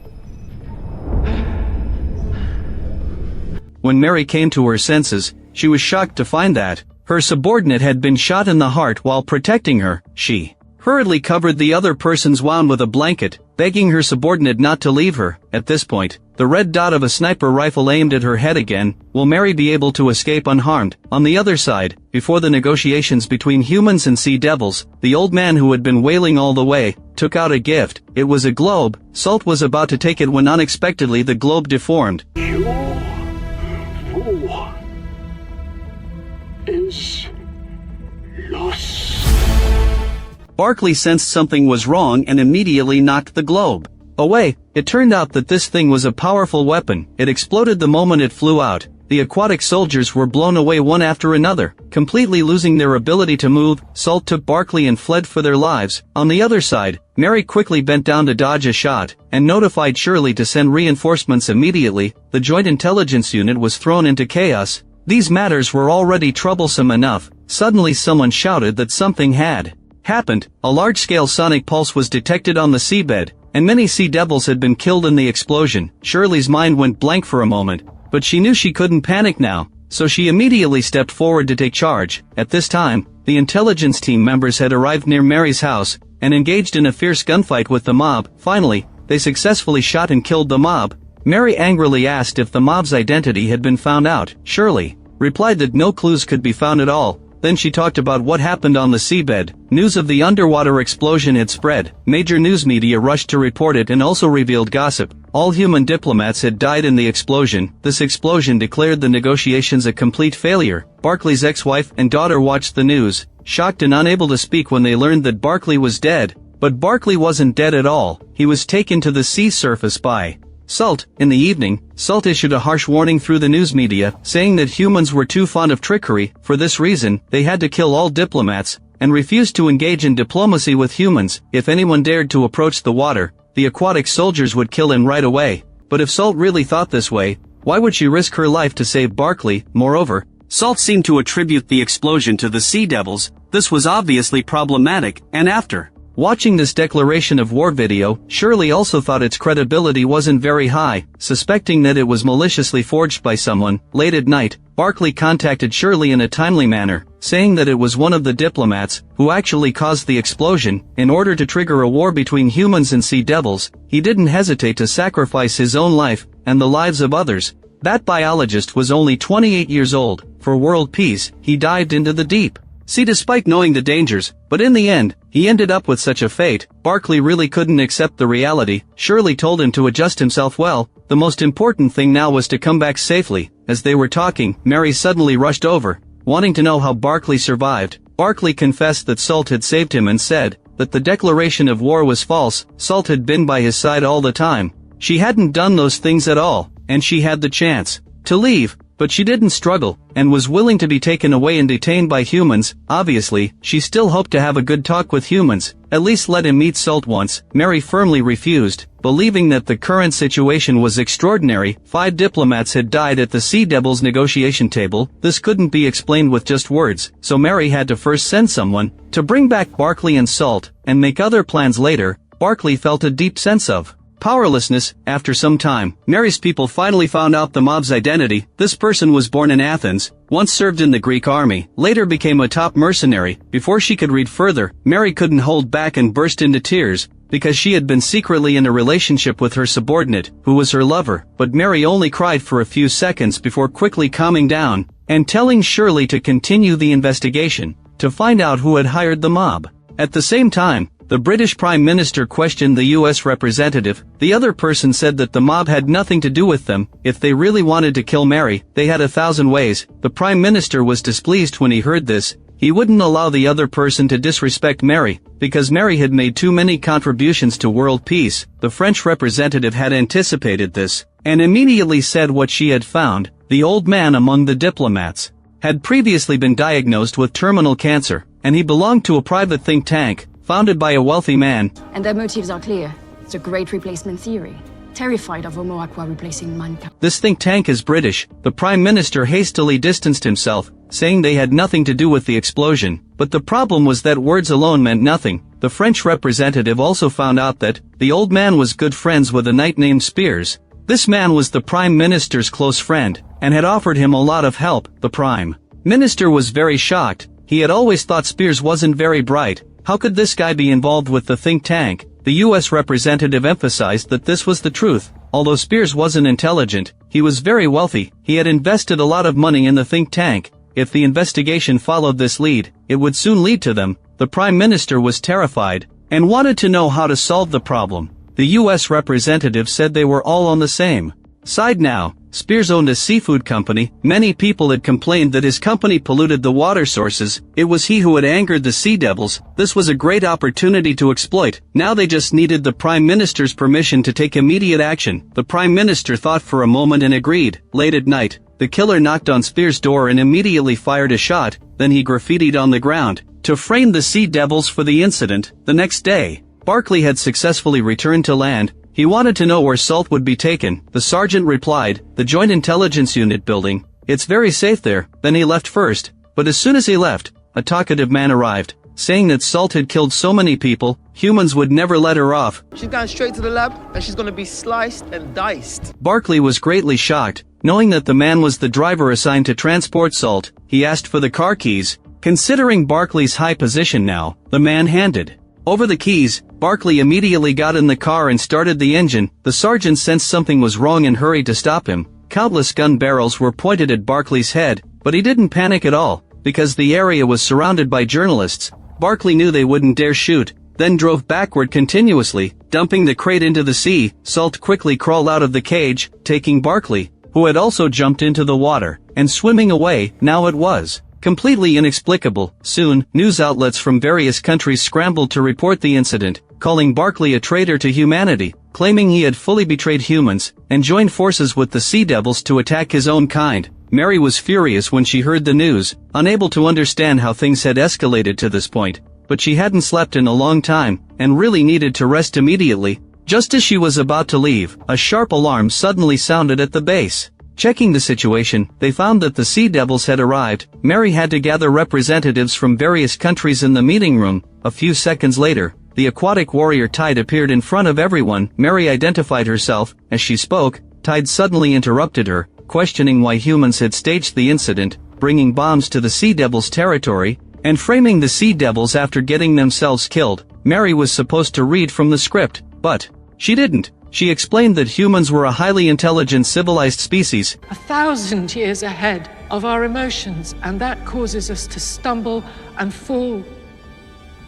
A: When Mary came to her senses, she was shocked to find that her subordinate had been shot in the heart while protecting her. She hurriedly covered the other person's wound with a blanket, begging her subordinate not to leave her. At this point, the red dot of a sniper rifle aimed at her head again. Will Mary be able to escape unharmed? On the other side, before the negotiations between humans and Sea Devils, the old man who had been wailing all the way took out a gift. It was a globe. Salt was about to take it when unexpectedly the globe deformed.
J: Is lost.
A: Barclay sensed something was wrong and immediately knocked the globe away. It turned out that this thing was a powerful weapon. It exploded the moment it flew out. the aquatic soldiers were blown away one after another, completely losing their ability to move. Salt took Barclay and fled for their lives. On the other side, Mary quickly bent down to dodge a shot, and notified Shirley to send reinforcements immediately. The Joint Intelligence Unit was thrown into chaos. These matters were already troublesome enough. Suddenly someone shouted that something had happened. A large-scale sonic pulse was detected on the seabed, and many sea devils had been killed in the explosion. Shirley's mind went blank for a moment, but she knew she couldn't panic now, so she immediately stepped forward to take charge. At this time, the intelligence team members had arrived near Mary's house, and engaged in a fierce gunfight with the mob. Finally, they successfully shot and killed the mob. Mary angrily asked if the mob's identity had been found out. Shirley replied that no clues could be found at all. Then she talked about what happened on the seabed. News of the underwater explosion had spread. Major news media rushed to report it and also revealed gossip. All human diplomats had died in the explosion. This explosion declared the negotiations a complete failure. Barclay's ex-wife and daughter watched the news, shocked and unable to speak when they learned that Barclay was dead. But Barclay wasn't dead at all. He was taken to the sea surface by Salt. In the evening, Salt issued a harsh warning through the news media, saying that humans were too fond of trickery. For this reason, they had to kill all diplomats, and refused to engage in diplomacy with humans. If anyone dared to approach the water, the aquatic soldiers would kill him right away. But if Salt really thought this way, why would she risk her life to save Barclay? Moreover, Salt seemed to attribute the explosion to the sea devils. This was obviously problematic, and after watching this declaration of war video, Shirley also thought its credibility wasn't very high. Suspecting that it was maliciously forged by someone, late at night, Barclay contacted Shirley in a timely manner, saying that it was one of the diplomats who actually caused the explosion. In order to trigger a war between humans and sea devils, he didn't hesitate to sacrifice his own life and the lives of others. That biologist was only 28 years old. For world peace, he dived into the deep sea despite knowing the dangers, but in the end, he ended up with such a fate. Barclay really couldn't accept the reality. Shirley told him to adjust himself well. The most important thing now was to come back safely. As they were talking, Mary suddenly rushed over, wanting to know how Barclay survived. Barclay confessed that Salt had saved him and said that the declaration of war was false. Salt had been by his side all the time. She hadn't done those things at all, and she had the chance to leave, but she didn't struggle, and was willing to be taken away and detained by humans. Obviously, she still hoped to have a good talk with humans, at least let him meet Salt once. Mary firmly refused, believing that the current situation was extraordinary. 5 diplomats had died at the Sea Devils negotiation table. This couldn't be explained with just words, so Mary had to first send someone to bring back Barclay and Salt, and make other plans later. Barclay felt a deep sense of powerlessness. After some time, Mary's people finally found out the mob's identity. This person was born in Athens, once served in the Greek army, later became a top mercenary. Before she could read further, Mary couldn't hold back and burst into tears, because she had been secretly in a relationship with her subordinate, who was her lover. But Mary only cried for a few seconds before quickly calming down, and telling Shirley to continue the investigation, to find out who had hired the mob. At the same time, the British Prime Minister questioned the US representative. The other person said that the mob had nothing to do with them. If they really wanted to kill Mary, they had 1,000 ways. The Prime Minister was displeased when he heard this. He wouldn't allow the other person to disrespect Mary, because Mary had made too many contributions to world peace. The French representative had anticipated this, and immediately said what she had found. The old man among the diplomats had previously been diagnosed with terminal cancer, and he belonged to a private think tank, founded by a wealthy man.
M: And their motives are clear. It's a great replacement theory. Terrified of Homo aqua replacing mankind.
A: This think tank is British. The Prime Minister hastily distanced himself, saying they had nothing to do with the explosion. But the problem was that words alone meant nothing. The French representative also found out that the old man was good friends with a knight named Spears. This man was the Prime Minister's close friend, and had offered him a lot of help. The Prime Minister was very shocked. He had always thought Spears wasn't very bright. How could this guy be involved with the think tank? The US representative emphasized that this was the truth. Although Spears wasn't intelligent, he was very wealthy. He had invested a lot of money in the think tank. If the investigation followed this lead, it would soon lead to them. The Prime Minister was terrified, and wanted to know how to solve the problem. The US representative said they were all on the same side now. Spears owned a seafood company. Many people had complained that his company polluted the water sources. It was he who had angered the sea devils. This was a great opportunity to exploit. Now they just needed the Prime Minister's permission to take immediate action. The Prime Minister thought for a moment and agreed. Late at night, the killer knocked on Spear's door and immediately fired a shot, then he graffitied on the ground to frame the Sea Devils for the incident. The next day, Barclay had successfully returned to land. He wanted to know where Salt would be taken. The sergeant replied, "The Joint Intelligence Unit building. It's very safe there." Then he left first. But as soon as he left, a talkative man arrived, saying that Salt had killed so many people, humans would never let her off.
N: She's going straight to the lab, and she's gonna be sliced and diced.
A: Barclay was greatly shocked, knowing that the man was the driver assigned to transport Salt. He asked for the car keys. Considering Barclay's high position now, the man handed over the keys. Barclay immediately got in the car and started the engine. The sergeant sensed something was wrong and hurried to stop him. Countless gun barrels were pointed at Barclay's head, but he didn't panic at all, because the area was surrounded by journalists. Barclay knew they wouldn't dare shoot, then drove backward continuously, dumping the crate into the sea. Salt quickly crawled out of the cage, taking Barclay, who had also jumped into the water, and swimming away. Now it was completely inexplicable. Soon, news outlets from various countries scrambled to report the incident, calling Barclay a traitor to humanity, claiming he had fully betrayed humans, and joined forces with the Sea Devils to attack his own kind. Mary was furious when she heard the news, unable to understand how things had escalated to this point, but she hadn't slept in a long time, and really needed to rest immediately. Just as she was about to leave, a sharp alarm suddenly sounded at the base. Checking the situation, they found that the Sea Devils had arrived. Mary had to gather representatives from various countries in the meeting room. A few seconds later, the aquatic warrior Tide appeared in front of everyone. Mary identified herself. As she spoke, Tide suddenly interrupted her, questioning why humans had staged the incident, bringing bombs to the Sea Devils' territory, and framing the Sea Devils after getting themselves killed. Mary was supposed to read from the script, but she didn't. She explained that humans were a highly intelligent civilized species,
C: 1,000 years ahead of our emotions, and that causes us to stumble and fall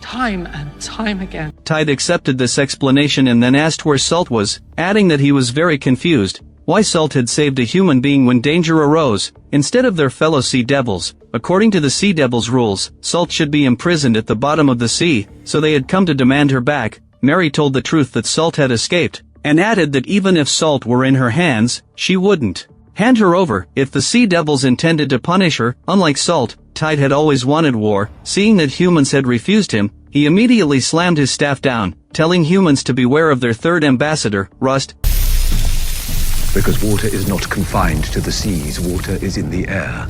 C: time and time again.
A: Tide accepted this explanation and then asked where Salt was, adding that he was very confused. Why Salt had saved a human being when danger arose, instead of their fellow Sea Devils. According to the Sea Devils' rules, Salt should be imprisoned at the bottom of the sea, so they had come to demand her back. Mary told the truth that Salt had escaped, and added that even if Salt were in her hands, she wouldn't hand her over. If the Sea Devils intended to punish her, unlike Salt, Tide had always wanted war. Seeing that humans had refused him, he immediately slammed his staff down, telling humans to beware of their third ambassador, Rust.
O: Because water is not confined to the seas, water is in the air.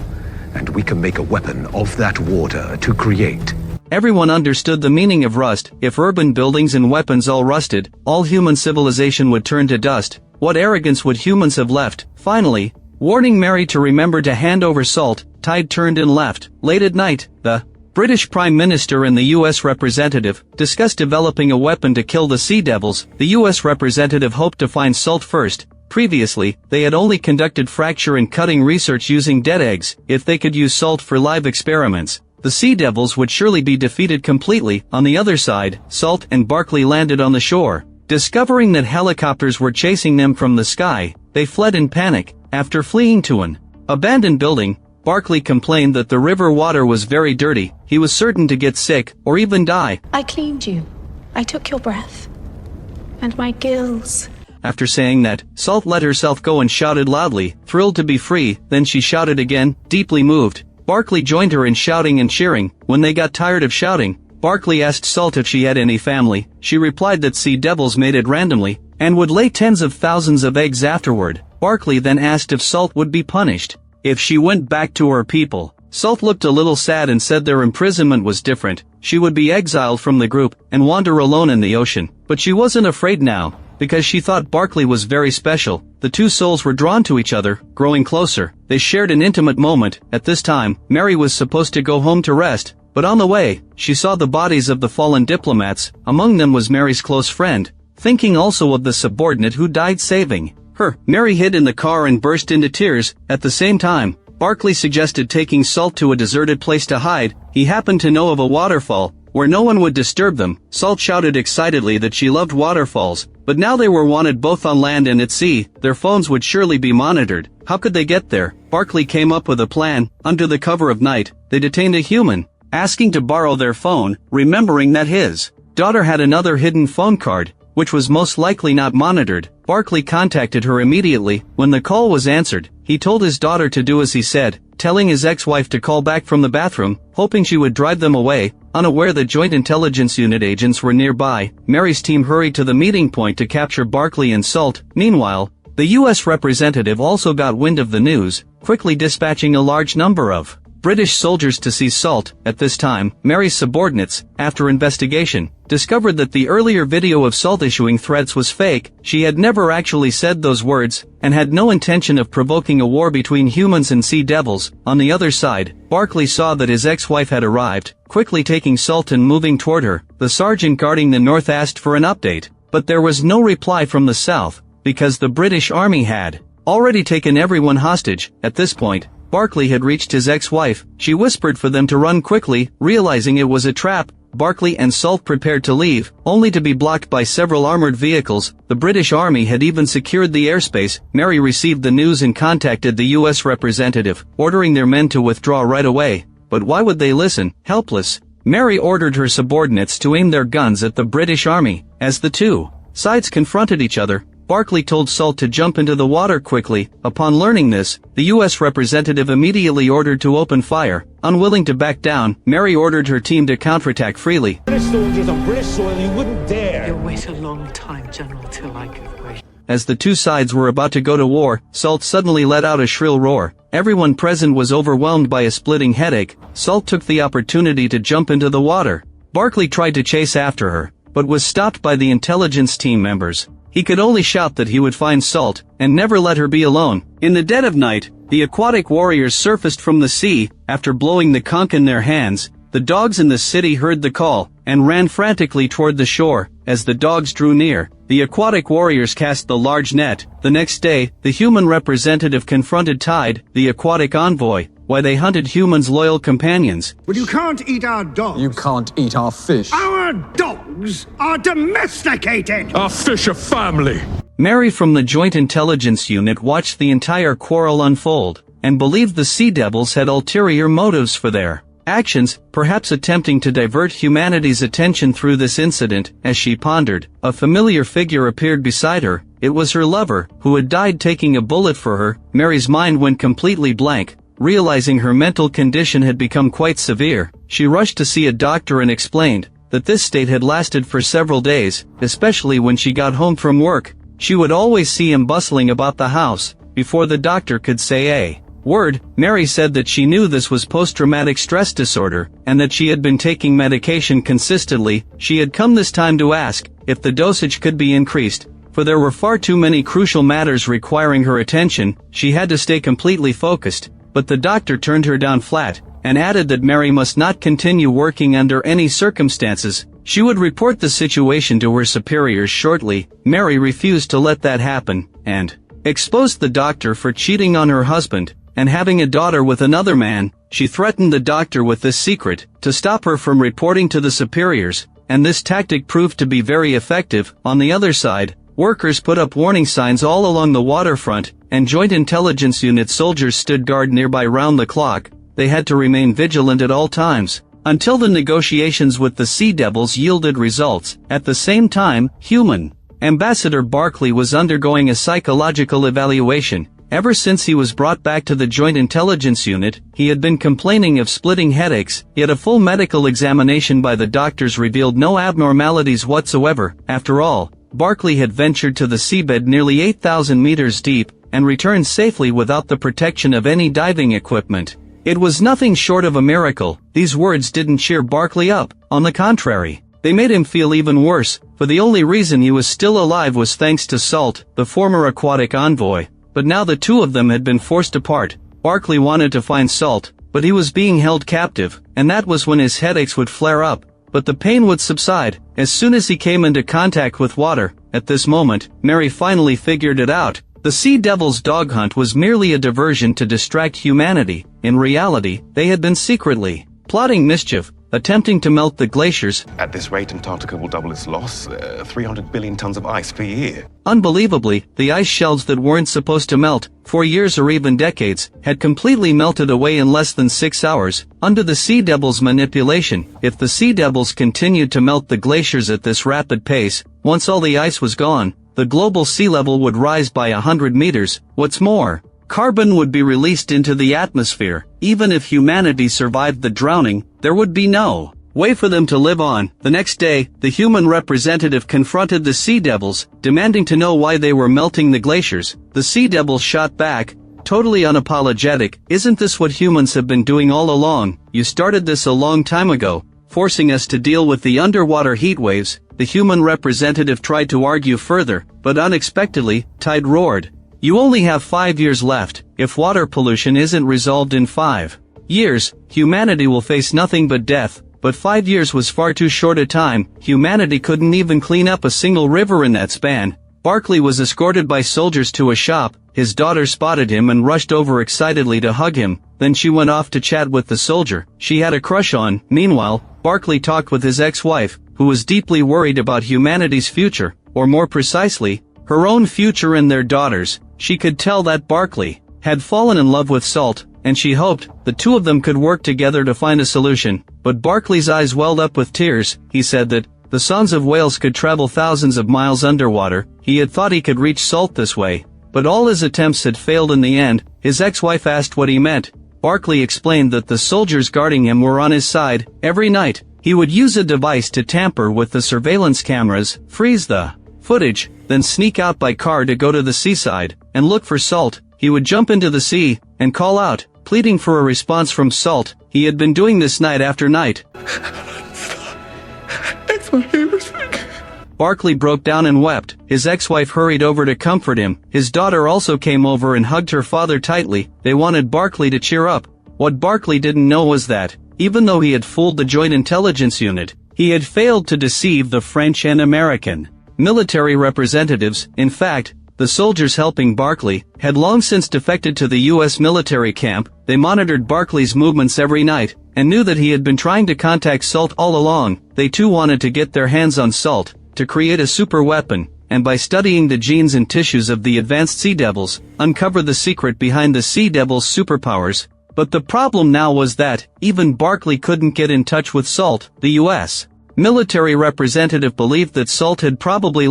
O: And we can make a weapon of that water to create.
A: Everyone understood the meaning of rust. If urban buildings and weapons all rusted, all human civilization would turn to dust. What arrogance would humans have left? Finally, warning Mary to remember to hand over Salt, Tide turned and left. Late at night, the British Prime Minister and the U.S. representative discussed developing a weapon to kill the Sea Devils. The U.S. representative hoped to find Salt first. Previously, they had only conducted fracture and cutting research using dead eggs. If they could use Salt for live experiments, the Sea Devils would surely be defeated completely. On the other side, Salt and Barclay landed on the shore. Discovering that helicopters were chasing them from the sky, they fled in panic. After fleeing to an abandoned building, Barclay complained that the river water was very dirty. He was certain to get sick, or even die.
H: I cleaned you. I took your breath. And my gills.
A: After saying that, Salt let herself go and shouted loudly, thrilled to be free. Then she shouted again, deeply moved. Barclay joined her in shouting and cheering. When they got tired of shouting, Barclay asked Salt if she had any family. She replied that Sea Devils mated randomly, and would lay tens of thousands of eggs afterward. Barclay then asked if Salt would be punished if she went back to her people. Salt looked a little sad and said their imprisonment was different. She would be exiled from the group and wander alone in the ocean. But she wasn't afraid now, because she thought Barclay was very special. The two souls were drawn to each other, growing closer. They shared an intimate moment. At this time, Mary was supposed to go home to rest, but on the way, she saw the bodies of the fallen diplomats. Among them was Mary's close friend, thinking also of the subordinate who died saving her. Mary hid in the car and burst into tears. At the same time, Barclay suggested taking Salt to a deserted place to hide. He happened to know of a waterfall, where no one would disturb them. Salt shouted excitedly that she loved waterfalls, but now they were wanted both on land and at sea. Their phones would surely be monitored. How could they get there? Barclay came up with a plan. Under the cover of night, they detained a human, asking to borrow their phone, remembering that his daughter had another hidden phone card. which was most likely not monitored. Barclay contacted her immediately. When the call was answered, he told his daughter to do as he said, telling his ex-wife to call back from the bathroom, hoping she would drive them away. Unaware that Joint Intelligence Unit agents were nearby, Mary's team hurried to the meeting point to capture Barclay and Salt. Meanwhile, the U.S. representative also got wind of the news, quickly dispatching a large number of British soldiers to seize Salt. At this time, Mary's subordinates, after investigation, discovered that the earlier video of Salt issuing threats was fake. She had never actually said those words, and had no intention of provoking a war between humans and sea devils. On the other side, Barclay saw that his ex-wife had arrived, quickly taking Salt and moving toward her. The sergeant guarding the north asked for an update, but there was no reply from the south, because the British Army had already taken everyone hostage. At this point, Barclay had reached his ex-wife. She whispered for them to run quickly, realizing it was a trap. Barclay and Salt prepared to leave, only to be blocked by several armored vehicles. The British Army had even secured the airspace. Mary received the news and contacted the U.S. representative, ordering their men to withdraw right away. But why would they listen? Helpless, Mary ordered her subordinates to aim their guns at the British Army. As the two sides confronted each other, Barclay told Salt to jump into the water quickly. Upon learning this, the U.S. representative immediately ordered to open fire. Unwilling to back down, Mary ordered her team to counterattack freely.
P: British soldiers on British soil, you wouldn't dare.
C: You'll wait a long time, General, till I give way.
A: As the two sides were about to go to war, Salt suddenly let out a shrill roar. Everyone present was overwhelmed by a splitting headache. Salt took the opportunity to jump into the water. Barclay tried to chase after her, but was stopped by the intelligence team members. He could only shout that he would find Salt, and never let her be alone. In the dead of night, the aquatic warriors surfaced from the sea. After blowing the conch in their hands, the dogs in the city heard the call, and ran frantically toward the shore. As the dogs drew near, the aquatic warriors cast the large net. The next day, the human representative confronted Tide, the aquatic envoy, why they hunted humans' loyal companions.
Q: But you can't eat our dogs.
F: You can't eat our fish.
Q: Our dogs are domesticated.
B: Our fish are family.
A: Mary from the Joint Intelligence Unit watched the entire quarrel unfold, and believed the Sea Devils had ulterior motives for their actions, perhaps attempting to divert humanity's attention through this incident. As she pondered, a familiar figure appeared beside her. It was her lover, who had died taking a bullet for her. Mary's mind went completely blank. Realizing her mental condition had become quite severe, she rushed to see a doctor and explained that this state had lasted for several days, especially when she got home from work. She would always see him bustling about the house. Before the doctor could say a word, Mary said that she knew this was post-traumatic stress disorder, and that she had been taking medication consistently. She had come this time to ask if the dosage could be increased, for there were far too many crucial matters requiring her attention. She had to stay completely focused. But the doctor turned her down flat, and added that Mary must not continue working under any circumstances. She would report the situation to her superiors shortly. Mary refused to let that happen, and exposed the doctor for cheating on her husband, and having a daughter with another man. She threatened the doctor with this secret, to stop her from reporting to the superiors, and this tactic proved to be very effective. On the other side, workers put up warning signs all along the waterfront, and Joint Intelligence Unit soldiers stood guard nearby round the clock. They had to remain vigilant at all times, until the negotiations with the Sea Devils yielded results. At the same time, human Ambassador Barclay was undergoing a psychological evaluation. Ever since he was brought back to the Joint Intelligence Unit, he had been complaining of splitting headaches, yet a full medical examination by the doctors revealed no abnormalities whatsoever. After all, Barclay had ventured to the seabed nearly 8,000 meters deep, and returned safely without the protection of any diving equipment. It was nothing short of a miracle. These words didn't cheer Barclay up. On the contrary, they made him feel even worse, for the only reason he was still alive was thanks to Salt, the former aquatic envoy. But now the two of them had been forced apart. Barclay wanted to find Salt, but he was being held captive, and that was when his headaches would flare up. But the pain would subside as soon as he came into contact with water. At this moment, Mary finally figured it out. The Sea Devils' dog hunt was merely a diversion to distract humanity. In reality, they had been secretly plotting mischief, attempting to melt the glaciers.
R: At this rate, Antarctica will double its loss, 300 billion tons of ice per year.
A: Unbelievably, the ice shelves that weren't supposed to melt for years or even decades had completely melted away in less than 6 hours. Under the Sea Devils' manipulation, if the Sea Devils continued to melt the glaciers at this rapid pace, Once all the ice was gone, the global sea level would rise by 100 meters. What's more, carbon would be released into the atmosphere. Even if humanity survived the drowning, there would be no way for them to live on. The next day, the human representative confronted the sea devils, demanding to know why they were melting the glaciers. The sea devils shot back, totally unapologetic, "Isn't this what humans have been doing all along? You started this a long time ago, forcing us to deal with the underwater heat waves." The human representative tried to argue further, but unexpectedly, Tide roared, "You only have 5 years left. If water pollution isn't resolved in 5 years, humanity will face nothing but death." But 5 years was far too short a time. Humanity couldn't even clean up a single river in that span. Barclay was escorted by soldiers to a shop. His daughter spotted him and rushed over excitedly to hug him. Then she went off to chat with the soldier she had a crush on. Meanwhile, Barclay talked with his ex-wife, who was deeply worried about humanity's future, or more precisely, her own future and their daughters. She could tell that Barclay had fallen in love with Salt, and she hoped the two of them could work together to find a solution. But Barclay's eyes welled up with tears. He said that the sons of whales could travel thousands of miles underwater. He had thought he could reach Salt this way, but all his attempts had failed in the end. His ex-wife asked what he meant. Barclay explained that the soldiers guarding him were on his side. Every night, he would use a device to tamper with the surveillance cameras, freeze the footage, then sneak out by car to go to the seaside and look for Salt. He would jump into the sea and call out, pleading for a response from Salt. He had been doing this night after night.
J: It's my favorite thing.
A: Barclay broke down and wept. His ex-wife hurried over to comfort him. His daughter also came over and hugged her father tightly. They wanted Barclay to cheer up. What Barclay didn't know was that, even though he had fooled the Joint Intelligence Unit, he had failed to deceive the French and American military representatives. In fact, the soldiers helping Barclay had long since defected to the U.S. military camp. They monitored Barclay's movements every night, and knew that he had been trying to contact Salt all along. They too wanted to get their hands on Salt, to create a super weapon, and by studying the genes and tissues of the advanced sea devils, uncover the secret behind the sea devils' superpowers. But the problem now was that, even Barclay couldn't get in touch with Salt. The U.S. military representative believed that Salt had probably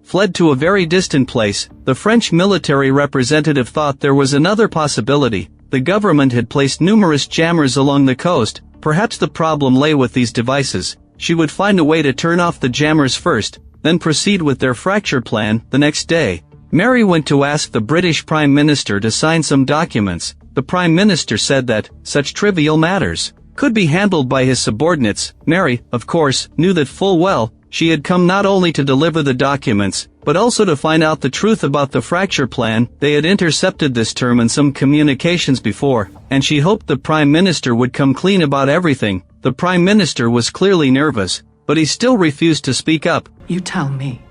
A: fled to a very distant place. The French military representative thought there was another possibility. The government had placed numerous jammers along the coast. Perhaps the problem lay with these devices. She would find a way to turn off the jammers first, then proceed with their fracture plan. The next day, Mary went to ask the British Prime Minister to sign some documents. The Prime Minister said that such trivial matters could be handled by his subordinates. Mary, of course, knew that full well. She had come not only to deliver the documents, but also to find out the truth about the fracture plan. They had intercepted this term in some communications before, and she hoped the Prime Minister would come clean about everything. The Prime Minister was clearly nervous, but he still refused to speak up.
C: You tell me.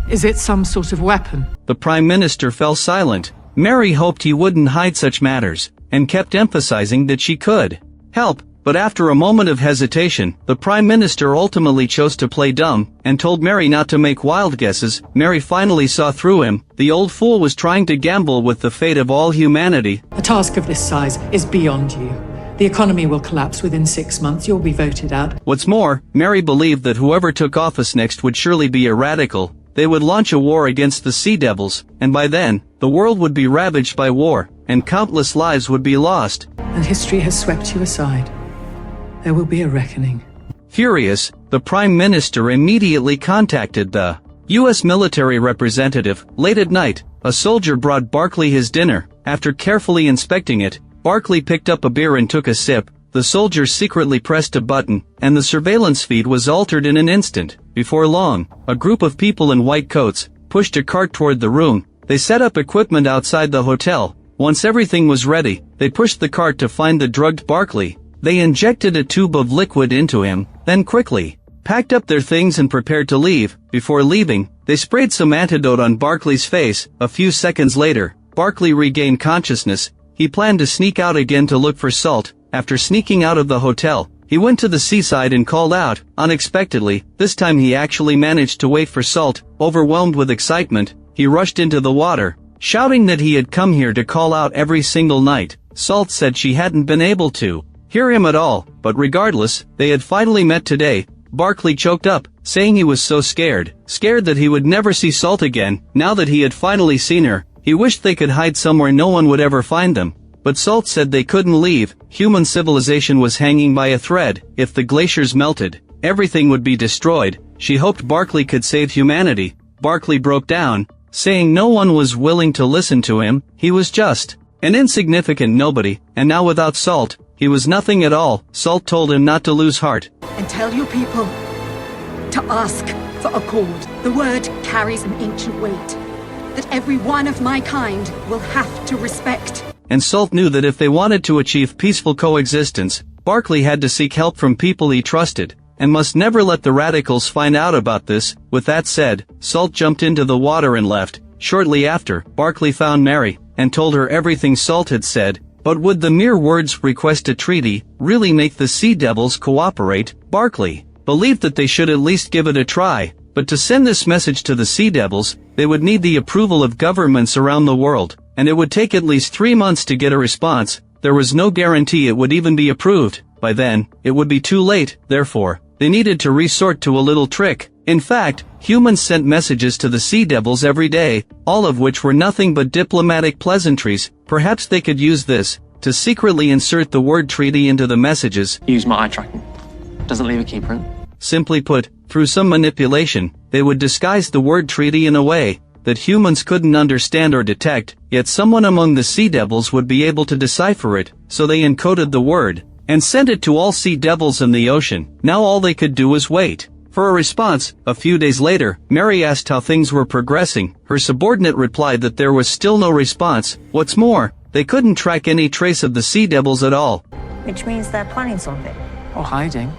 C: Is it some sort of weapon?
A: The Prime Minister fell silent. Mary hoped he wouldn't hide such matters, and kept emphasizing that she could help. But after a moment of hesitation, the Prime Minister ultimately chose to play dumb, and told Mary not to make wild guesses. Mary finally saw through him. The old fool was trying to gamble with the fate of all humanity.
C: A task of this size is beyond you. The economy will collapse within 6 months. You'll be voted out.
A: What's more, Mary believed that whoever took office next would surely be a radical. They would launch a war against the sea devils, and by then, the world would be ravaged by war, and countless lives would be lost.
C: And history has swept you aside. There will be a reckoning.
A: Furious, the Prime Minister immediately contacted the U.S. military representative. Late at night, a soldier brought Barclay his dinner. After carefully inspecting it, Barclay picked up a beer and took a sip. The soldier secretly pressed a button, and the surveillance feed was altered in an instant. Before long, a group of people in white coats pushed a cart toward the room. They set up equipment outside the hotel. Once everything was ready, they pushed the cart to find the drugged Barclay. They injected a tube of liquid into him, then quickly packed up their things and prepared to leave. Before leaving, they sprayed some antidote on Barclay's face. A few seconds later, Barclay regained consciousness. He planned to sneak out again to look for Salt. After sneaking out of the hotel, he went to the seaside and called out. Unexpectedly, this time he actually managed to wait for Salt. Overwhelmed with excitement, he rushed into the water, shouting that he had come here to call out every single night. Salt said she hadn't been able to hear him at all, but regardless, they had finally met today. Barclay choked up, saying he was so scared that he would never see Salt again. Now that he had finally seen her, he wished they could hide somewhere no one would ever find them. But Salt said they couldn't leave. Human civilization was hanging by a thread. If the glaciers melted, everything would be destroyed. She hoped Barclay could save humanity. Barclay broke down, saying no one was willing to listen to him. He was just an insignificant nobody, and now without Salt, he was nothing at all. Salt told him not to lose heart.
S: And tell your people to ask for accord. The word carries an ancient weight that every one of my kind will have to respect.
A: And Salt knew that if they wanted to achieve peaceful coexistence, Barclay had to seek help from people he trusted, and must never let the radicals find out about this. With that said, Salt jumped into the water and left. Shortly after, Barclay found Mary, and told her everything Salt had said. But would the mere words "request a treaty" really make the Sea Devils cooperate? Barclay believed that they should at least give it a try, but to send this message to the Sea Devils, they would need the approval of governments around the world, and it would take at least 3 months to get a response. There was no guarantee it would even be approved. By then, it would be too late. Therefore, they needed to resort to a little trick. In fact, humans sent messages to the Sea Devils every day, all of which were nothing but diplomatic pleasantries. Perhaps they could use this to secretly insert the word treaty into the messages.
T: Use my eye tracking. Doesn't leave a key print.
A: Simply put, through some manipulation, they would disguise the word treaty in a way that humans couldn't understand or detect, yet someone among the Sea Devils would be able to decipher it. So they encoded the word and sent it to all Sea Devils in the ocean. Now all they could do was wait for a response. A few days later, Mary asked how things were progressing. Her subordinate replied that there was still no response. What's more, they couldn't track any trace of the Sea Devils at all.
L: Which means they're planning something.
C: Or hiding.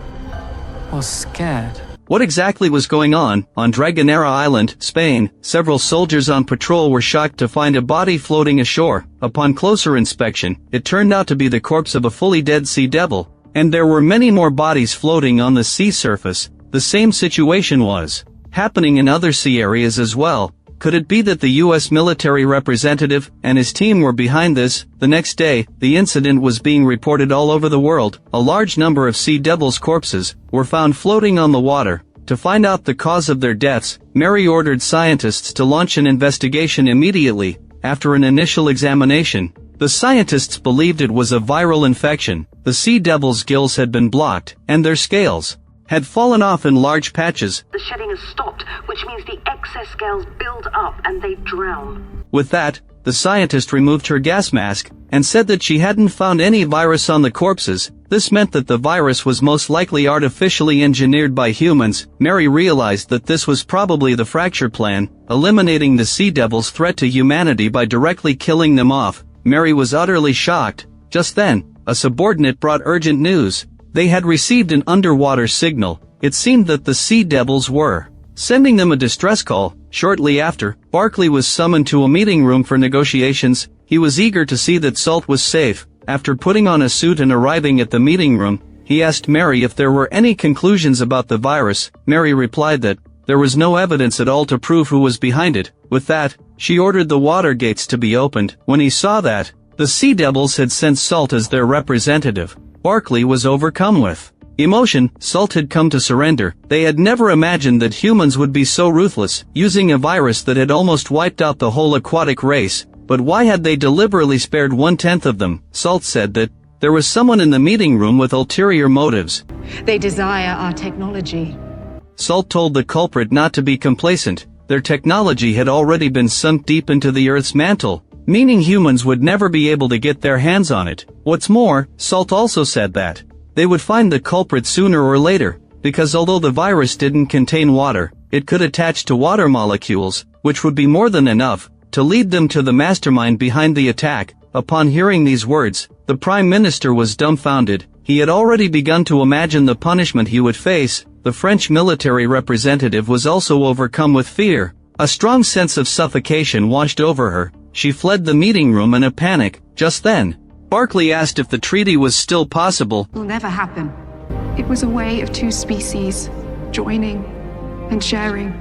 C: Or scared.
A: What exactly was going on? On Dragonera Island, Spain, several soldiers on patrol were shocked to find a body floating ashore. Upon closer inspection, it turned out to be the corpse of a fully dead Sea Devil. And there were many more bodies floating on the sea surface. The same situation was happening in other sea areas as well. Could it be that the U.S. military representative and his team were behind this? The next day, the incident was being reported all over the world. A large number of Sea Devils' corpses were found floating on the water. To find out the cause of their deaths, Mary ordered scientists to launch an investigation immediately. After an initial examination, the scientists believed it was a viral infection. The Sea Devils' gills had been blocked, and their scales had fallen off in large patches.
U: The shedding has stopped, which means the excess scales build up and they drown.
A: With that, the scientist removed her gas mask and said that she hadn't found any virus on the corpses. This meant that the virus was most likely artificially engineered by humans. Mary realized that this was probably the fracture plan, eliminating the Sea Devils' threat to humanity by directly killing them off. Mary was utterly shocked. Just then, a subordinate brought urgent news. They had received an underwater signal. It seemed that the Sea Devils were sending them a distress call. Shortly after, Barclay was summoned to a meeting room for negotiations. He was eager to see that Salt was safe. After putting on a suit and arriving at the meeting room, he asked Mary if there were any conclusions about the virus. Mary replied that there was no evidence at all to prove who was behind it. With that, she ordered the water gates to be opened. When he saw that the Sea Devils had sent Salt as their representative, Barclay was overcome with emotion. Salt had come to surrender. They had never imagined that humans would be so ruthless, using a virus that had almost wiped out the whole aquatic race. But why had they deliberately spared 1/10 of them? Salt said that there was someone in the meeting room with ulterior motives.
S: They desire our technology.
A: Salt told the culprit not to be complacent. Their technology had already been sunk deep into the Earth's mantle, meaning humans would never be able to get their hands on it. What's more, Salt also said that they would find the culprit sooner or later, because although the virus didn't contain water, it could attach to water molecules, which would be more than enough to lead them to the mastermind behind the attack. Upon hearing these words, the Prime Minister was dumbfounded. He had already begun to imagine the punishment he would face. The French military representative was also overcome with fear. A strong sense of suffocation washed over her. She fled the meeting room in a panic. Just then, Barclay asked if the treaty was still possible.
S: Will never happen.
K: It was a way of two species joining and sharing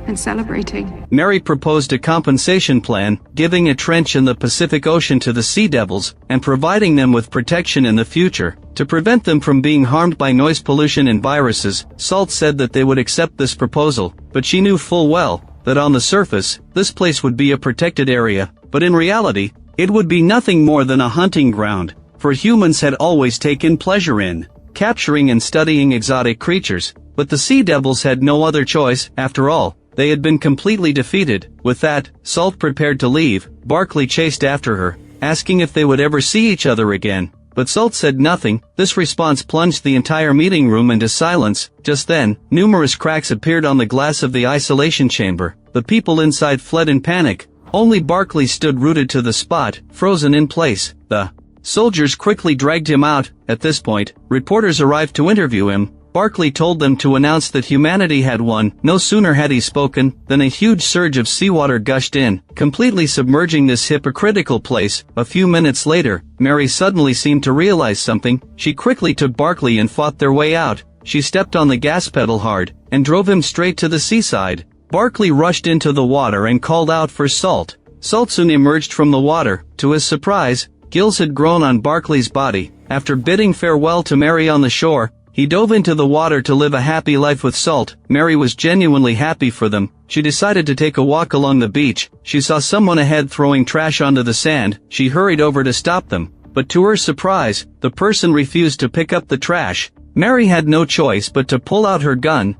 K: and celebrating.
A: Mary proposed a compensation plan, giving a trench in the Pacific Ocean to the Sea Devils and providing them with protection in the future. To prevent them from being harmed by noise pollution and viruses, Salt said that they would accept this proposal, but she knew full well that on the surface, this place would be a protected area, but in reality, it would be nothing more than a hunting ground, for humans had always taken pleasure in capturing and studying exotic creatures, but the sea devils had no other choice. After all, they had been completely defeated. With that, Salt prepared to leave. Barclay chased after her, asking if they would ever see each other again. But Salt said nothing. This response plunged the entire meeting room into silence. Just then, numerous cracks appeared on the glass of the isolation chamber. The people inside fled in panic. Only Barclay stood rooted to the spot, frozen in place. The soldiers quickly dragged him out. At this point, reporters arrived to interview him. Barclay told them to announce that humanity had won. No sooner had he spoken than a huge surge of seawater gushed in, completely submerging this hypocritical place. A few minutes later, Mary suddenly seemed to realize something. She quickly took Barclay and fought their way out. She stepped on the gas pedal hard and drove him straight to the seaside. Barclay rushed into the water and called out for Salt. Salt soon emerged from the water. To his surprise, gills had grown on Barclay's body. After bidding farewell to Mary on the shore, he dove into the water to live a happy life with Salt. Mary was genuinely happy for them. She decided to take a walk along the beach. She saw someone ahead throwing trash onto the sand. She hurried over to stop them, but to her surprise, the person refused to pick up the trash. Mary had no choice but to pull out her gun.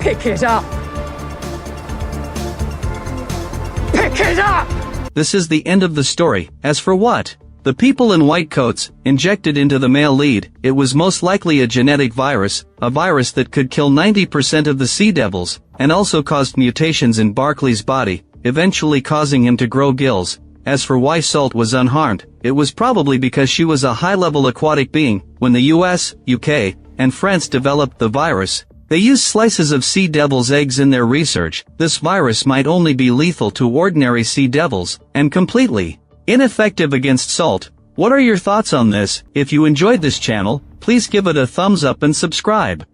C: Pick it up! Pick it up!
A: This is the end of the story. As for what the people in white coats injected into the male lead, it was most likely a genetic virus, a virus that could kill 90% of the sea devils, and also caused mutations in Barclay's body, eventually causing him to grow gills. As for why Salt was unharmed, it was probably because she was a high-level aquatic being. When the US, UK, and France developed the virus, they used slices of sea devil's eggs in their research. This virus might only be lethal to ordinary sea devils, and completely ineffective against Salt. What are your thoughts on this? If you enjoyed this channel, please give it a thumbs up and subscribe.